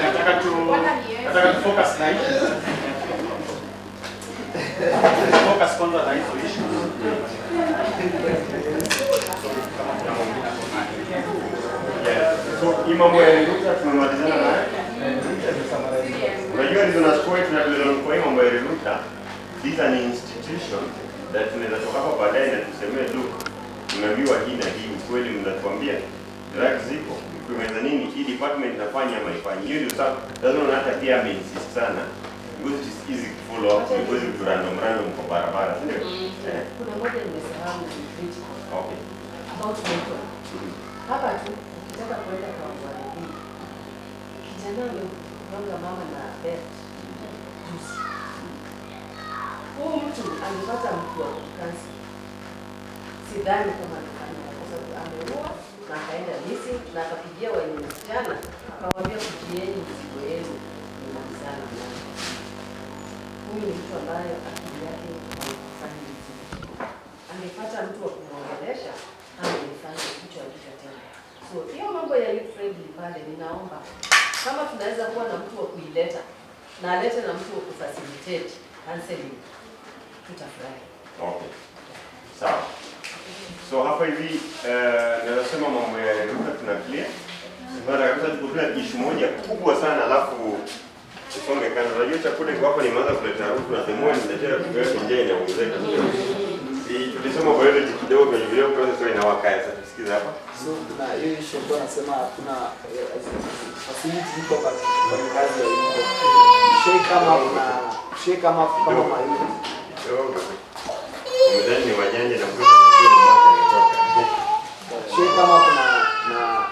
nataka tu focus na hiyo. Focus kwanza na hizo issue. So mambo ya Ruta tumemalizana naye. Unajua ndio tunachukua tunapeleka kwa mambo ya Ruta. These are an institution that tunaweza toka hapa baadaye na tuseme look, tumeambiwa hii na hii, kweli mnatuambia drugs ziko, ukiweza nini, hii department inafanya ama ifanye. Hiyo ndio sababu lazima hata pia ameinsist sana. Because it is easy to follow up because you random kwa barabara, ndio? Kuna moja nimesahau critical. Okay. About mental. Hapa tu ukitaka kwenda kwa mwalimu. Kijana amemgonga mama na belt. Huyu mtu amepata mtu wa kansa. Sidhani kama anafanya kwa sababu ameua na akaenda missing na akapigia wenye msichana akamwambia kujieni mzigo yenu ni malizana naye. Huyu ni mtu ambaye akili yake haifanya vizuri. Angepata mtu wa kumwongelesha angefanya kitu alichotenda. So hiyo mambo ya youth friendly pale, ninaomba kama tunaweza kuwa na mtu wa kuileta na alete na mtu wa kufacilitate counseling, tutafurahi. Okay. Sawa. So hapa hivi nasema mambo ya ruka tuna clear. Baada kabisa tukutuna issue moja kubwa sana alafu tusonge kando. Unajua chakula iko hapa nimeanza kuleta harufu na demo niletea kidogo nje inaongezeka. Tulisoma biology kidogo kwenye video process ile inawakaya sasa tusikize hapa. So na hiyo issue kwa nasema kuna facility iko kwa kazi ya hiyo. Shake kama mayu. Kidogo. Mdani ni wajanja na mtu anajua mamake anatoka. Shake kama kuna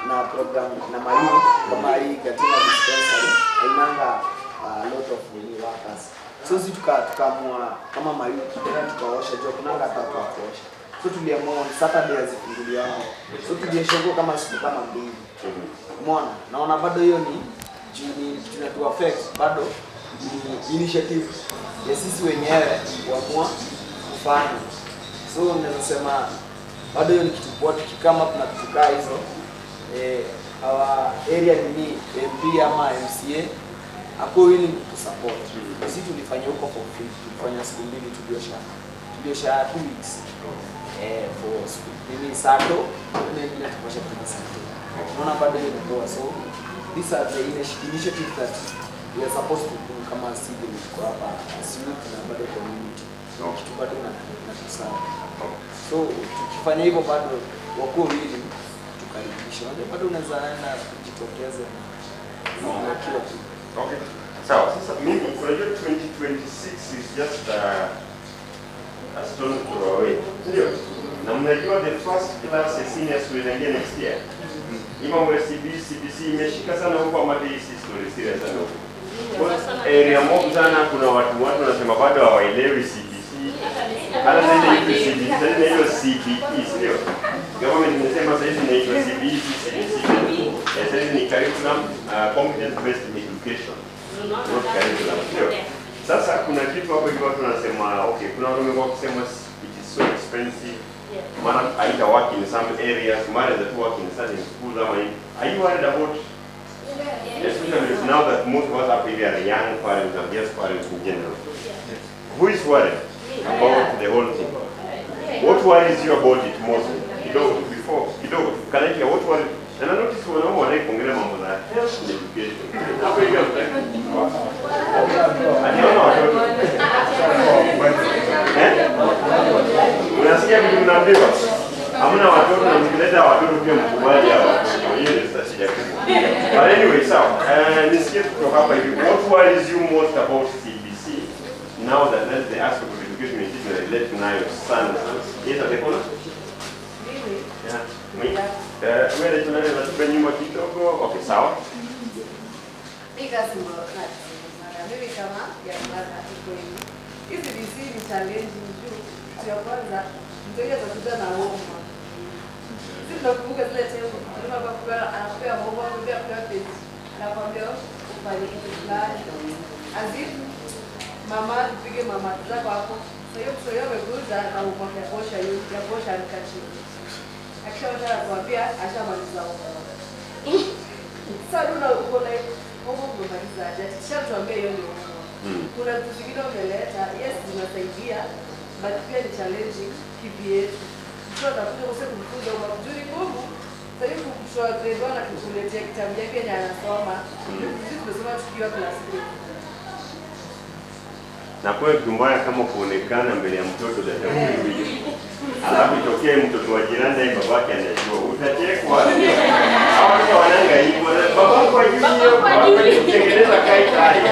na program na mayu kama hii katika dispensary inanga a lot of workers. So sisi tukaamua kama mayu tukaosha jua kunanga hata kwa kuosha. So tuliamua Saturday azifunguliane. So tulieshongo kama siku kama mbili. Umeona? Naona bado hiyo ni tunatu affect bado ni initiative ya sisi wenyewe kuamua kufanya. So naweza sema bado hiyo ni kitu poa kama kuna tukaa hizo our area ni MP ama MCA ako willing to support. Sisi tulifanya huko for free. Tulifanya siku mbili tuliosha 2 weeks. For maybe Sato, maybe let's push it to Sato. Unaona bado hiyo ndio. So these are the initiatives that we are supposed to do kama civil kwa hapa youth na bado community. Kitu bado na tusana. So tukifanya hivyo bado wako wili tukaribisha. Bado unaweza enda kujitokeza na kila kitu. Okay. Sawa. Sasa mimi unajua 2026 is just a stone throw away. Ndio. Na mnajua the first class ya seniors will end next year. Ima mwe CBC imeshika sana huko ama hii story serious sana huko. Area mob sana kuna watu wanasema bado hawaelewi CBC. Hata sasa hivi CBC sasa hiyo CBE sio? Government imesema sasa hivi inaitwa CBC. Sasa hivi ni curriculum competence based education. Not curriculum. Sio? Sasa kuna kitu hapo hivi watu wanasema okay, kuna watu wamekuwa kusema it is so expensive. Mara aita work in some areas, mara that work in certain schools. Are you worried about? Especially now that most of us up here are young parents and just parents in general. Who is worried about the whole thing? What worries you about it most? Kidogo, can I hear what worries? And I notice when I'm on kuongelea mambo za health and education. Hapo hivi unasikia vitu mnaambiwa? Hamna watoto na mkileta watoto pia mkubali hao. Hiyo ndio shida kubwa. But anyway, so nisikie kutoka hapa hivi. What worries you most about CBC now that that's the aspect of education is related to your son? Yes, atakona? Wewe tunaenda na nyuma kidogo. Okay, sawa. Mimi kama ya mara iko hivi. Hizi DC ni challenge juu. Ya kwanza mtoto atakuja na homa. Sisi tunakumbuka zile tempo. Tunakuwa kwa anapea homa, anapea page. Anakuambia ufanye kitu fulani. Azif mama tupige mama zako hapo. Sasa hiyo amekuja na umwake posha hiyo ya posha alikachi. Akishaanza kuambia ashamaliza homa. Sasa ndio uko like homa kumaliza aje. Tuambie hiyo ndio. Kuna vitu vingine umeleta, yes zinasaidia, but pia ni challenging kivyeti. Mtu anakuja kuse kumfunza umajuri ngumu, sasa hivi kukutoa grade 1 akikuletea kitabu yake yenye anasoma, sisi tumesoma tukiwa class 3. Na kwa kitu mbaya kama kuonekana mbele ya mtoto dada huyu. Alafu itokee mtoto wa jirani na babake anajua. Utachekwa. Hao ndio wananga hivyo. Babako ajui kutengeneza kaita haya.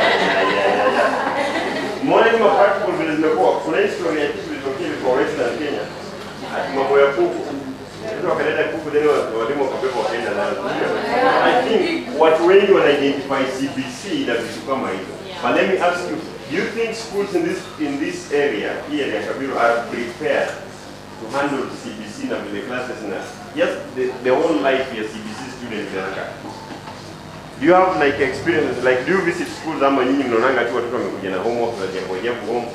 Mbona ni practical vile zimekuwa? Kuna historia ya kitu ilitokea kwa Western Kenya. Mambo ya kuku. Ndio wakaleta kuku leo walimu wakabeba wakaenda nazo. I think watu wengi wana identify CBC na vitu kama hivyo. But let me ask you, do you think schools in this area here in Kabiru are prepared to handle CBC na vile classes na yes the whole life ya CBC students wanaka? Do you have like experience, like do you visit schools ama nyinyi mnaonanga tu watoto wamekuja na homework za jambo jambo home?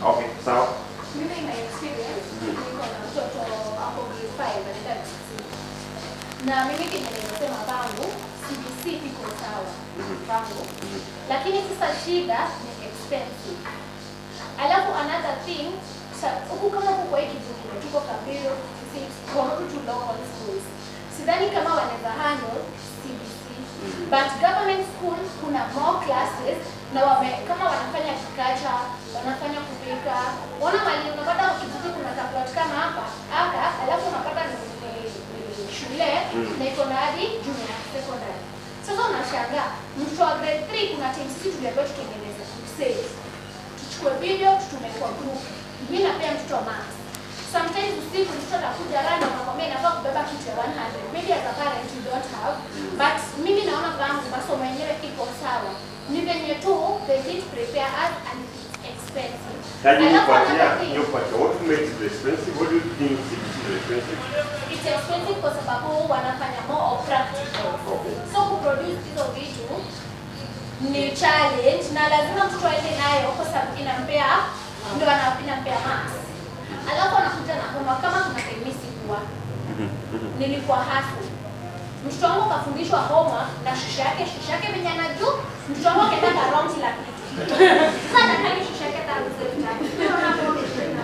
Okay, sawa. Mimi na experience niko na mtoto hapo grade 5 anaenda na mimi kenye nimesema pangu CBC iko sawa pangu, lakini sasa shida ni expensive. Alafu another thing, huku kama huko hiki kijiji tuko Kabiru, kwa tu local schools, sidhani kama wanaweza handle CBC. But government school kuna more classes na kama wanafanya agriculture, wanafanya kupika, wana mali unapata kijiji kuna plot kama hapa alafu unapata ni shule na iko na hadi junior secondary. Sasa unashangaa mtoto wa grade 3 kuna team sisi tuliambiwa tutengeneze save, tuchukue video tutume kwa group. Mimi napea mtoto max. Sometimes usiku mtoto atakuja rana na kwambia inafaa kubeba kitu ya 100. Maybe as a parent you don't have, but mimi naona kama masomo yenyewe iko sawa. Ni venye tu they need prepare us and it's expensive. Can you what makes it expensive? What do you think is expensive? It's expensive kwa sababu wanafanya more of practical. So kuproduce hizo vitu ni challenge na lazima mtoto aende nayo kwa sababu inampea ndio inampea max. Alafu anakuja na kwamba kama kuna kemisi kuwa nilikuwa hafu. Mtoto wangu kafundishwa homa na shisha yake venye anajua mtoto wangu akaenda around la kitu. Sana kali shisha yake taruze vitani. Unaona pombe tena.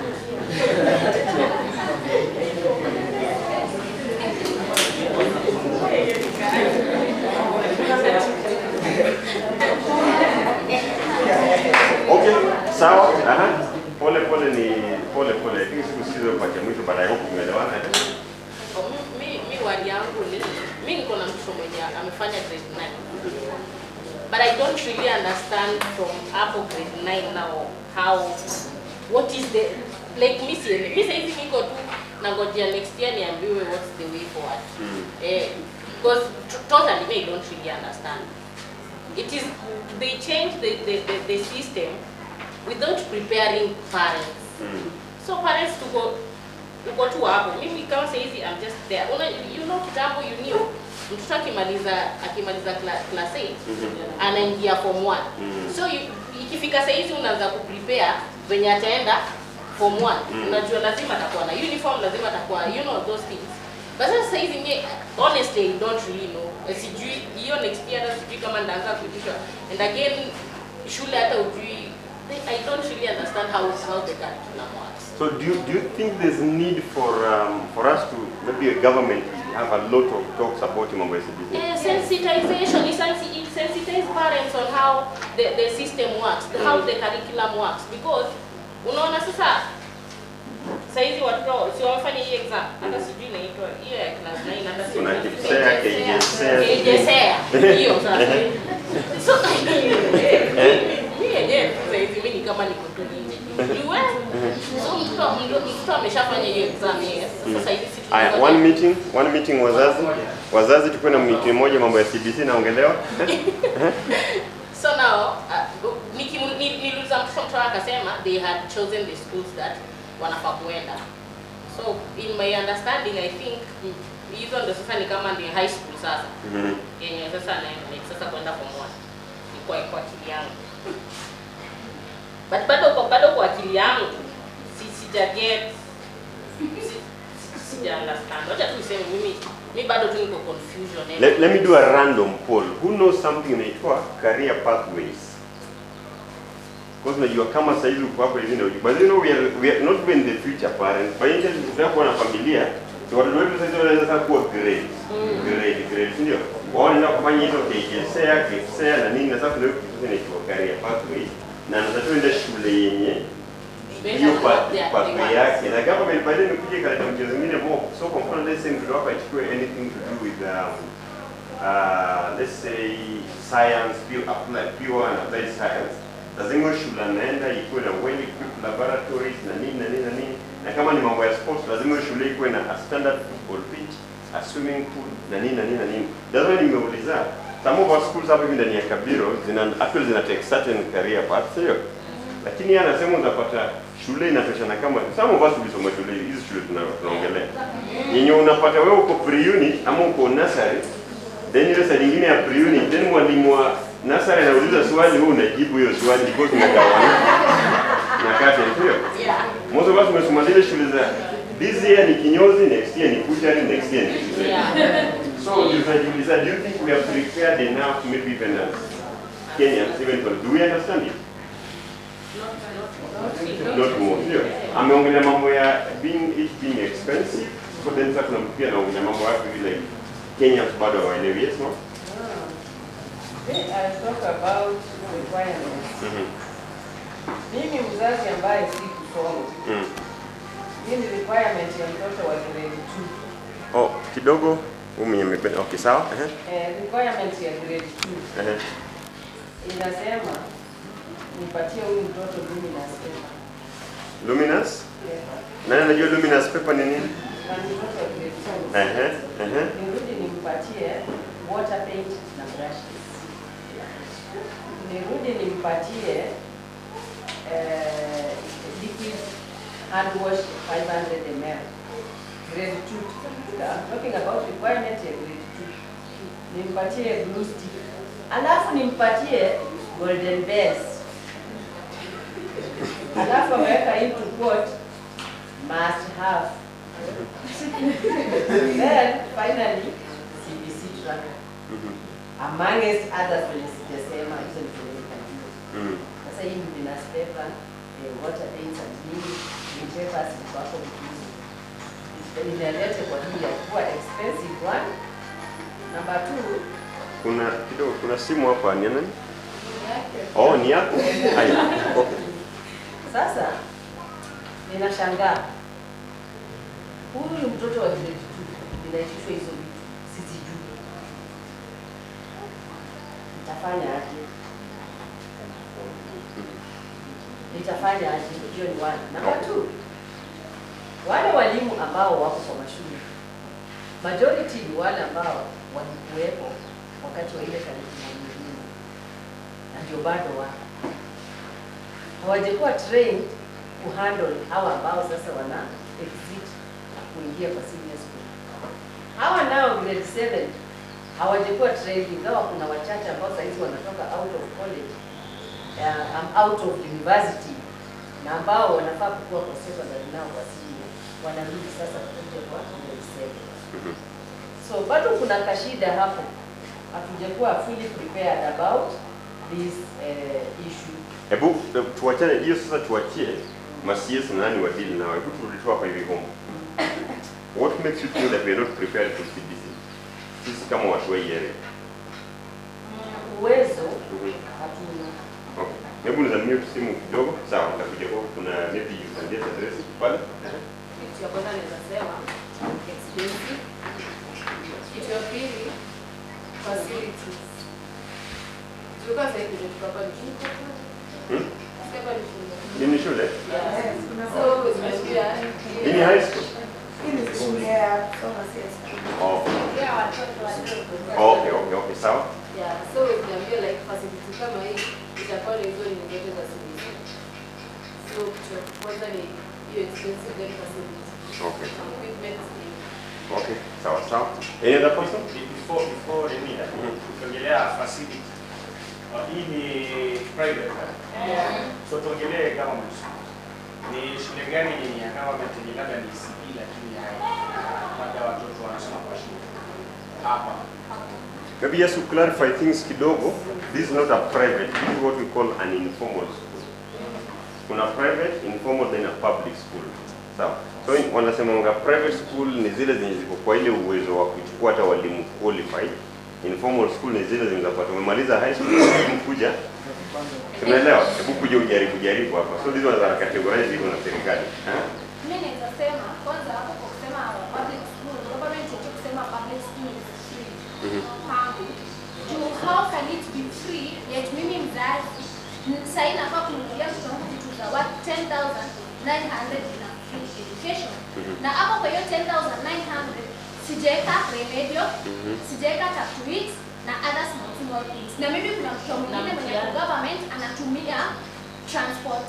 Okay, sawa. Pole lakini sikusikiza kwa mwisho, but I hope umeelewana. Mi wali yangu ni mimi niko na mtoto mwenye amefanya grade 9. But I don't really understand from up grade 9 now what is the like mimi saizi niko tu nangojea next year niambiwe what's the way forward. Because totally I don't really understand. It is they change the system without preparing parents. So parents to go to hapo. Mimi kama saizi I'm just there. You know kitambo you knew mtoto akimaliza class 8 anaingia form 1. So ikifika saizi unaanza kuprepare venye ataenda form 1. Unajua lazima atakuwa na uniform, lazima atakuwa those things. But sasa hizi mimi honestly I don't really know. Sijui hiyo next year sijui kama ndaanza kuitishwa. And again shule hata ujui. I don't really understand how the curriculum works. So do you think there's need for us to maybe a government have a lot of talks about mambo ya CBC? Sensitization, sensitize parents on how the system works, how the curriculum works, because unaona sasa saizi watoto si wafanye hii exam hata sijui inaitwa hiyo ya class 9 hata sijui kuna KJSEA hiyo sasa. So mimi kama niko tu nje. So mtoto ameshafanya hiyo exam yes. Sasa hivi Aya, one meeting wazazi tuko na meeting moja mambo ya CBC naongelewa. So now niliuliza mtoto akasema they had chosen the schools that wanafaa kuenda. So in my understanding I think hizo ndio sasa ni kama ni high school sasa. Yenye sasa kwenda form 1. Ni kwa akili yangu. But bado kwa akili yangu sija understand. Wacha tu niseme mimi bado tu niko confusion. Let me do a random poll. Who knows something inaitwa career pathways? Because unajua kama sasa hivi uko hapo hivi ndio. But you know we are not even the future parents. Kwa hiyo tunataka na familia, so watoto wetu sasa wanaweza kuwa grade, ndio. Wao ndio kufanya hizo KJSEA na nini na sasa ndio inaitwa career pathways. na anataka enda shule yenye hiyo pathway yake, na government by then imekuja ikaleta mchezo mwingine more. So kwa mfano let's say mtoto wako achukue anything to do with let's say science, pure and applied science, lazima shule anaenda ikuwe na well equipped laboratories na nini na nini na nini, na kama ni mambo ya sports lazima shule ikuwe na a standard football pitch, a swimming pool na nini na nini na nini. That's why nimeuliza some of our schools hapa hivi ndani ya Kabiro actually zina take certain career paths, sio? Lakini yeye anasema unapata shule inatoshana kama some of us tulisoma shule hizi shule tunaongelea. Yenye unapata wewe uko pre-uni ama uko nursery, then ile side nyingine ya pre-uni, then mwalimu wa nursery anauliza swali, wewe unajibu hiyo swali because unagawana na kati ndio. Most of us tumesoma zile shule za this year ni kinyozi, next year ni butchery, next year ni so unajiuliza, do you think we are prepared enough, maybe even as Kenyans, even for, do we understand it? Not more. Ameongelea mambo ya being expensive, so then sasa tunampigia na ongea mambo yake vile Kenyans bado hawaelewi, yes no? I talk about requirements. Mimi mzazi ambaye si kusoma. Mimi requirement ya mtoto wa grade 2. Oh, kidogo umependa. Okay, sawa. Requirement ya grade 2. Inasema nipatie huyu mtoto luminous paper. Luminous? Nani anajua luminous paper ni nini? Na mtoto wa grade 2. Nirudi nimpatie water paint na brushes. Nirudi nimpatie liquid hand wash 500 ml. Grade 2. I'm talking about requirement ya grade 2. Nimpatie glue stick. Alafu nimpatie golden bears. Alafu ameweka into quote must have. Then finally CBC tracker. Amongst others when sijasema hizo ni zile. Sasa hii luminous paper, water paints and new papers ziko hapo vizuri. Inaleta kwa ajili ya kuwa expensive one. Number 2, kuna simu hapa ni nani? Oh, ni yako. Haya. Okay. Sasa ninashangaa. Huyu mtoto wa grade 2 inaitishwa hizo vitu sisijui. Nitafanya aje? Hiyo ni one. Number 2. Wale walimu ambao wako kwa mashule. Majority ni wale ambao walikuwepo wakati wa ile curriculum nyingine. Na ndio bado wako. Hawajakuwa trained kuhandle hawa ambao sasa wana exit kuingia kwa senior school. Hawa nao grade 7 hawajakuwa trained, ingawa kuna wachache ambao sasa hizi wanatoka out of college, out of university, na ambao wanafaa kukua kwa secondary nao kwa senior, wanarudi sasa kuja kwa grade 7. So bado kuna kashida hapo, hatujakuwa fully prepared about this issue. Hebu tuachane hiyo sasa, tuachie masies na nani wadili nao. Hebu tulitoa hapa hivi home. What makes you feel that we are not prepared for CBC? Sisi kama watu wa yeye. Uwezo hatuna. Okay. Hebu nizamie simu kidogo. Sawa, nitakuja kwa kuna maybe you can get address pale. Kitu ya kwanza naweza sema expensive. Kitu ya pili facilities. Tulikuwa sasa hivi tukapa ni Nini shule? Yes. So Nini high school? Hii shule ya Oh. Yeah, watoto Okay, sawa. Yeah, so niambia like facility kama hii itakuwa ni hizo ni zote za CBC. So kwanza ni hiyo expensive then facility. Okay. Equipment. Okay, sawa. Any other person? Before Emila, tukiongelea facility. Hii ni private. So tuongelee government. Ni shule gani yenye ya government yenye labda ni CB lakini labda watoto wanasoma kwa shule hapa? Maybe just to clarify things kidogo, this is not a private, this is what we call an informal school. Kuna private, informal, then a public school. Sawa? So wanasema private school ni zile zenye ziko kwa ile uwezo wa kuchukua hata walimu qualified. Informal school ni zile zinapata umemaliza high school mkuja Tunaelewa? Hebu kuja ujaribu hapa. So these ones are categorized hivyo na serikali. Mimi naweza sema kwanza hapo kwa kusema public school, government yetu kusema public school is free. How can it be free yet mimi mzazi sasa inafaa kununulia mtoto wangu vitu za 10,900 in a free education. Na hapo kwa hiyo 10,900 sijaweka remedio, sijaweka tatuit na other small things. Na mimi kuna mtoto mwingine mwenye government anatumia transport.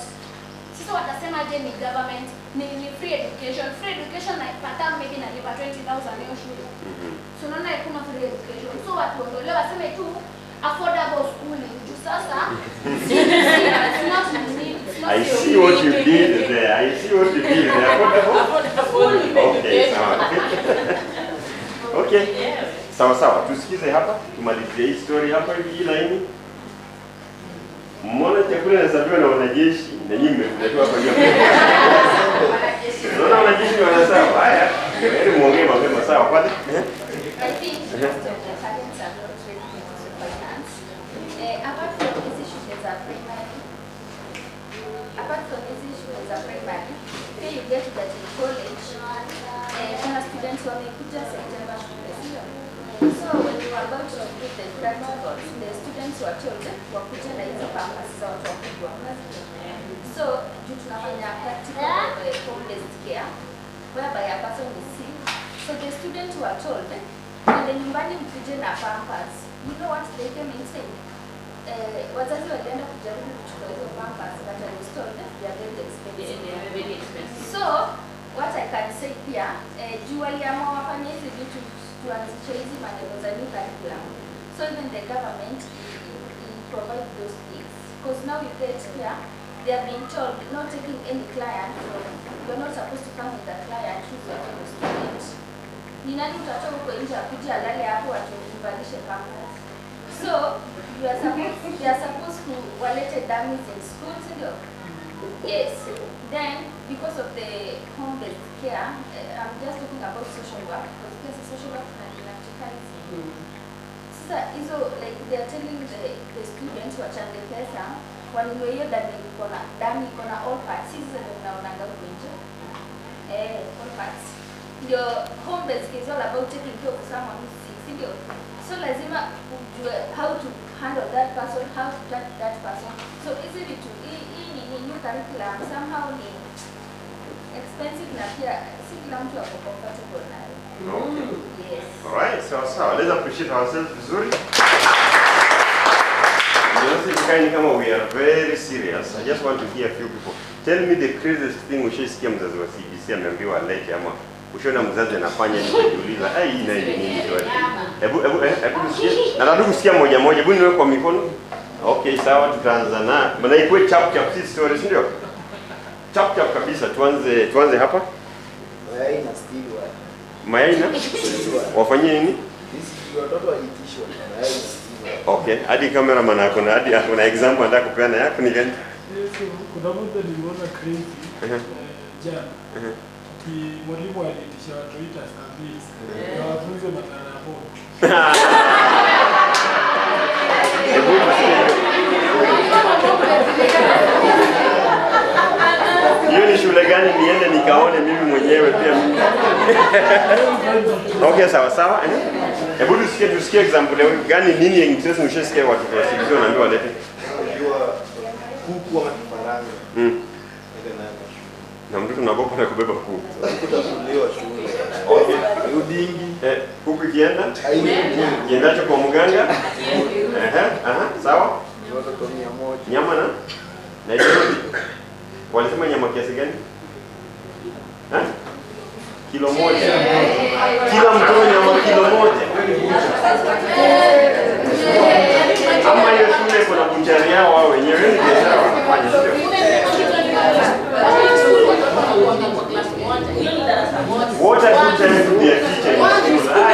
Sasa watasema je ni government ni free education. Free education na ipata maybe nalipa 20,000 hiyo shule. So naona hakuna free education. So watu ondolewa waseme tu affordable schooling. Sasa it's not I see what you did there. I see what you did there. Okay, sawa. Okay. Sawa. Tusikize hapa, tumalizie hii story hapa hivi laini. Mbona chakula inasafiwa na wanajeshi na nyinyi mmekuletewa hapa hiyo. Unaona wanajeshi wanasawa. Haya. Wewe muongee mapema sawa kwani? I think parents are not ready to finance. Apart from these issues are primary. Then you get to that in college. Kuna students wamekuja September shule sio? So when you are about to do the practicals, the students were told wakuja na hizo pampers za watu wakubwa. So due tunafanya practical of home-based care whereby a person is sick. So the students were told when nyumbani mkuje na pampers. You know what they came and said? Wazazi walienda kujaribu kuchukua hizo pampers but I was told they are very expensive. So what I can say pia juu waliamua wafanye hizi vitu tuanzishe hizi maneno za new curriculum. So even the government provide those things because now you get here they are being told not taking any client from you're not supposed to come with a client who's your fellow student. Ni nani utatoa huko nje akuje alale hapo atumvalishe pampers. So they are supposed to walete dummies in schools, yes. Then because of the home-based care, I'm just talking about social work because social work practicality. So like they are telling the students wachange pesa wanunue hiyo dami iko na all parts. Sisi ndio tunaonanga huko nje. All parts. Ndio home-based care is all about taking care of someone who's sick, ndio. So lazima ujue how to handle that person, how to touch that person. So easy to new curriculum somehow ni expensive na pia si kila mtu ako comfortable nayo. Okay. Yes. Alright, sawa. Let's appreciate ourselves vizuri. Just kama we are very serious. I just want to hear a few people. Tell me the craziest thing ushaisikia mzazi wa CBC ameambiwa lete ama ushaona mzazi anafanya ni kujiuliza, hii nayo ni nini swali. Hebu tusikie. Na nataka kusikia moja. Hebu niwe kwa mikono. Okay, sawa tutaanza na. Maana ikuwe chap si stories ndio? Chap kabisa tuanze hapa. Mayai na steel wire. Mayai na wafanyie nini? Sisi watoto waitishwa mayai na steel wire. Okay, hadi cameraman ako na hadi ako na example anataka kupeana yako ni gani? Kuna mtu niliona crazy jana. Mwalimu aliitisha watu ita service. Na wafunze madhara ya bomba. Hiyo ni shule gani niende nikaone mimi mwenyewe pia mimi. Okay, sawa. Hebu tusikie example gani nini interest mshasikia watu wa CBC wanaambiwa walete. Unajua kuku ama kifaranga. Na mtoto unaogopa na kubeba kuku. Kutafuliwa shule. Okay. Udingi. Kuku ikienda? Kiendacho kwa mganga? Sawa. Watoto 100. Nyama na? Walisema nyama kiasi gani? Kilo moja. Kila mtoto nyama kilo moja. Ama hiyo shule kuna buchari yao wao wenyewe ni biashara wanafanya sio? What are you telling to their teacher in school?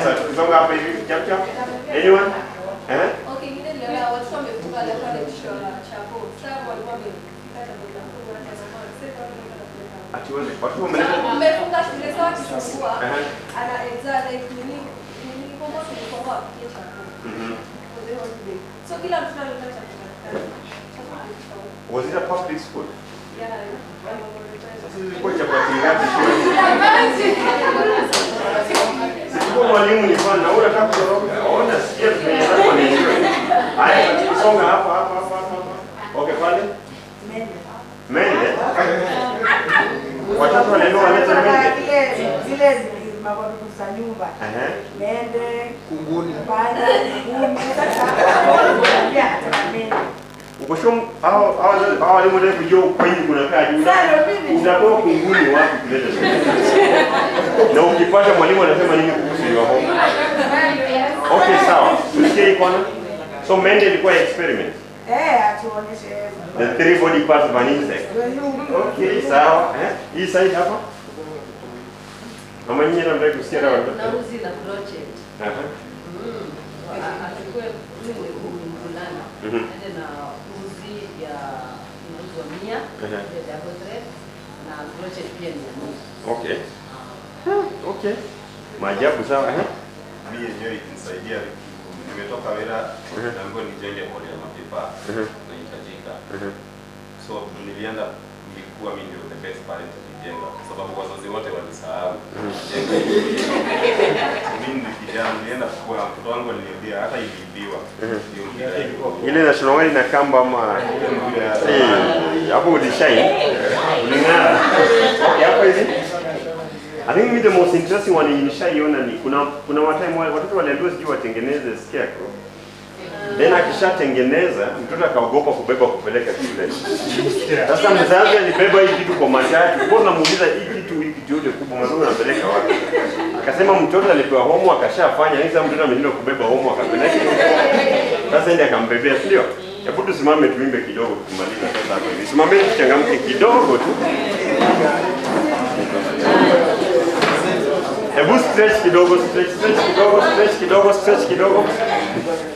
Sasa tusonga hapa hivi chap. Anyone? Okay, mimi niliona watu wamefunga leo kwa lecture na chapo. Sasa walikuwa wamefika tabaka kwa ati watu wamefunga shule sawa kishukua. Ana exam like nini kwa sababu kwa chapo. So kila mtu analeta chakula. Was it a public school? Yeah. Ilikuwa chapati ngapi shule? Sikuwa mwalimu ni fana, na unataka kutoroka. Ona sikia tumeanza kwa nini. Haya, songa hapa. Okay, pale. Mende. Watoto wanaelewa wanaweza mende. Zile mababu za nyumba. Mende, kunguni. Panya, kunguni. Ukosho hao walimu ndio kujua kweli kuna kaa juu. Unatoa kunguni wapi kuleta. Na ukipata mwalimu anasema nini kuhusu hiyo homo? Okay, sawa. Tusikie iko na. So mende ilikuwa experiment. Atuonyeshe. The three body parts of an insect. Okay, sawa. Hii side hapa. Mama nyinyi ndio kusikia dawa. Na uzi na crochet. Achukue mvulana. Ende na uzi ya inaitwa 100 ya double thread na crochet pia ni 100. Okay. Okay. Maajabu sawa. Mimi yenyewe ikinisaidia nimetoka Wera na ngo nijenge bodi ya mapipa na hitajika. So nilienda nilikuwa mimi ndio the best parent kujenga kwa sababu wazazi wote walisahau kujenga. Mimi nilienda kwa mtoto wangu aliniambia hata iliibiwa. Ile national wali na kamba ama hapo ulishine. Uling'ara. Okay, hapo hivi. I think the most interesting one nilishaiona ni kuna watime watoto waliambiwa sijui watengeneze scarecrow. Then akishatengeneza mtoto akaogopa kubeba kupeleka shule. Sasa mzazi alibeba hii kitu kwa matatu. Kwa tunamuuliza hii kitu yote kubwa mwanzo anapeleka wapi? Akasema mtoto alipewa homo akashafanya, sasa mtoto ameshindwa kubeba homo akapeleka. Sasa ndiye akambebea, sio? Hebu tusimame tuimbe kidogo tumaliza sasa hapo hivi. Simameni tuchangamke kidogo tu. Hebu stretch kidogo.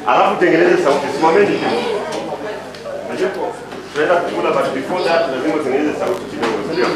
Alafu tengeneze sauti. Simameni tu. Najua tunaenda kukula but before that lazima tengeneze sauti kidogo, sio?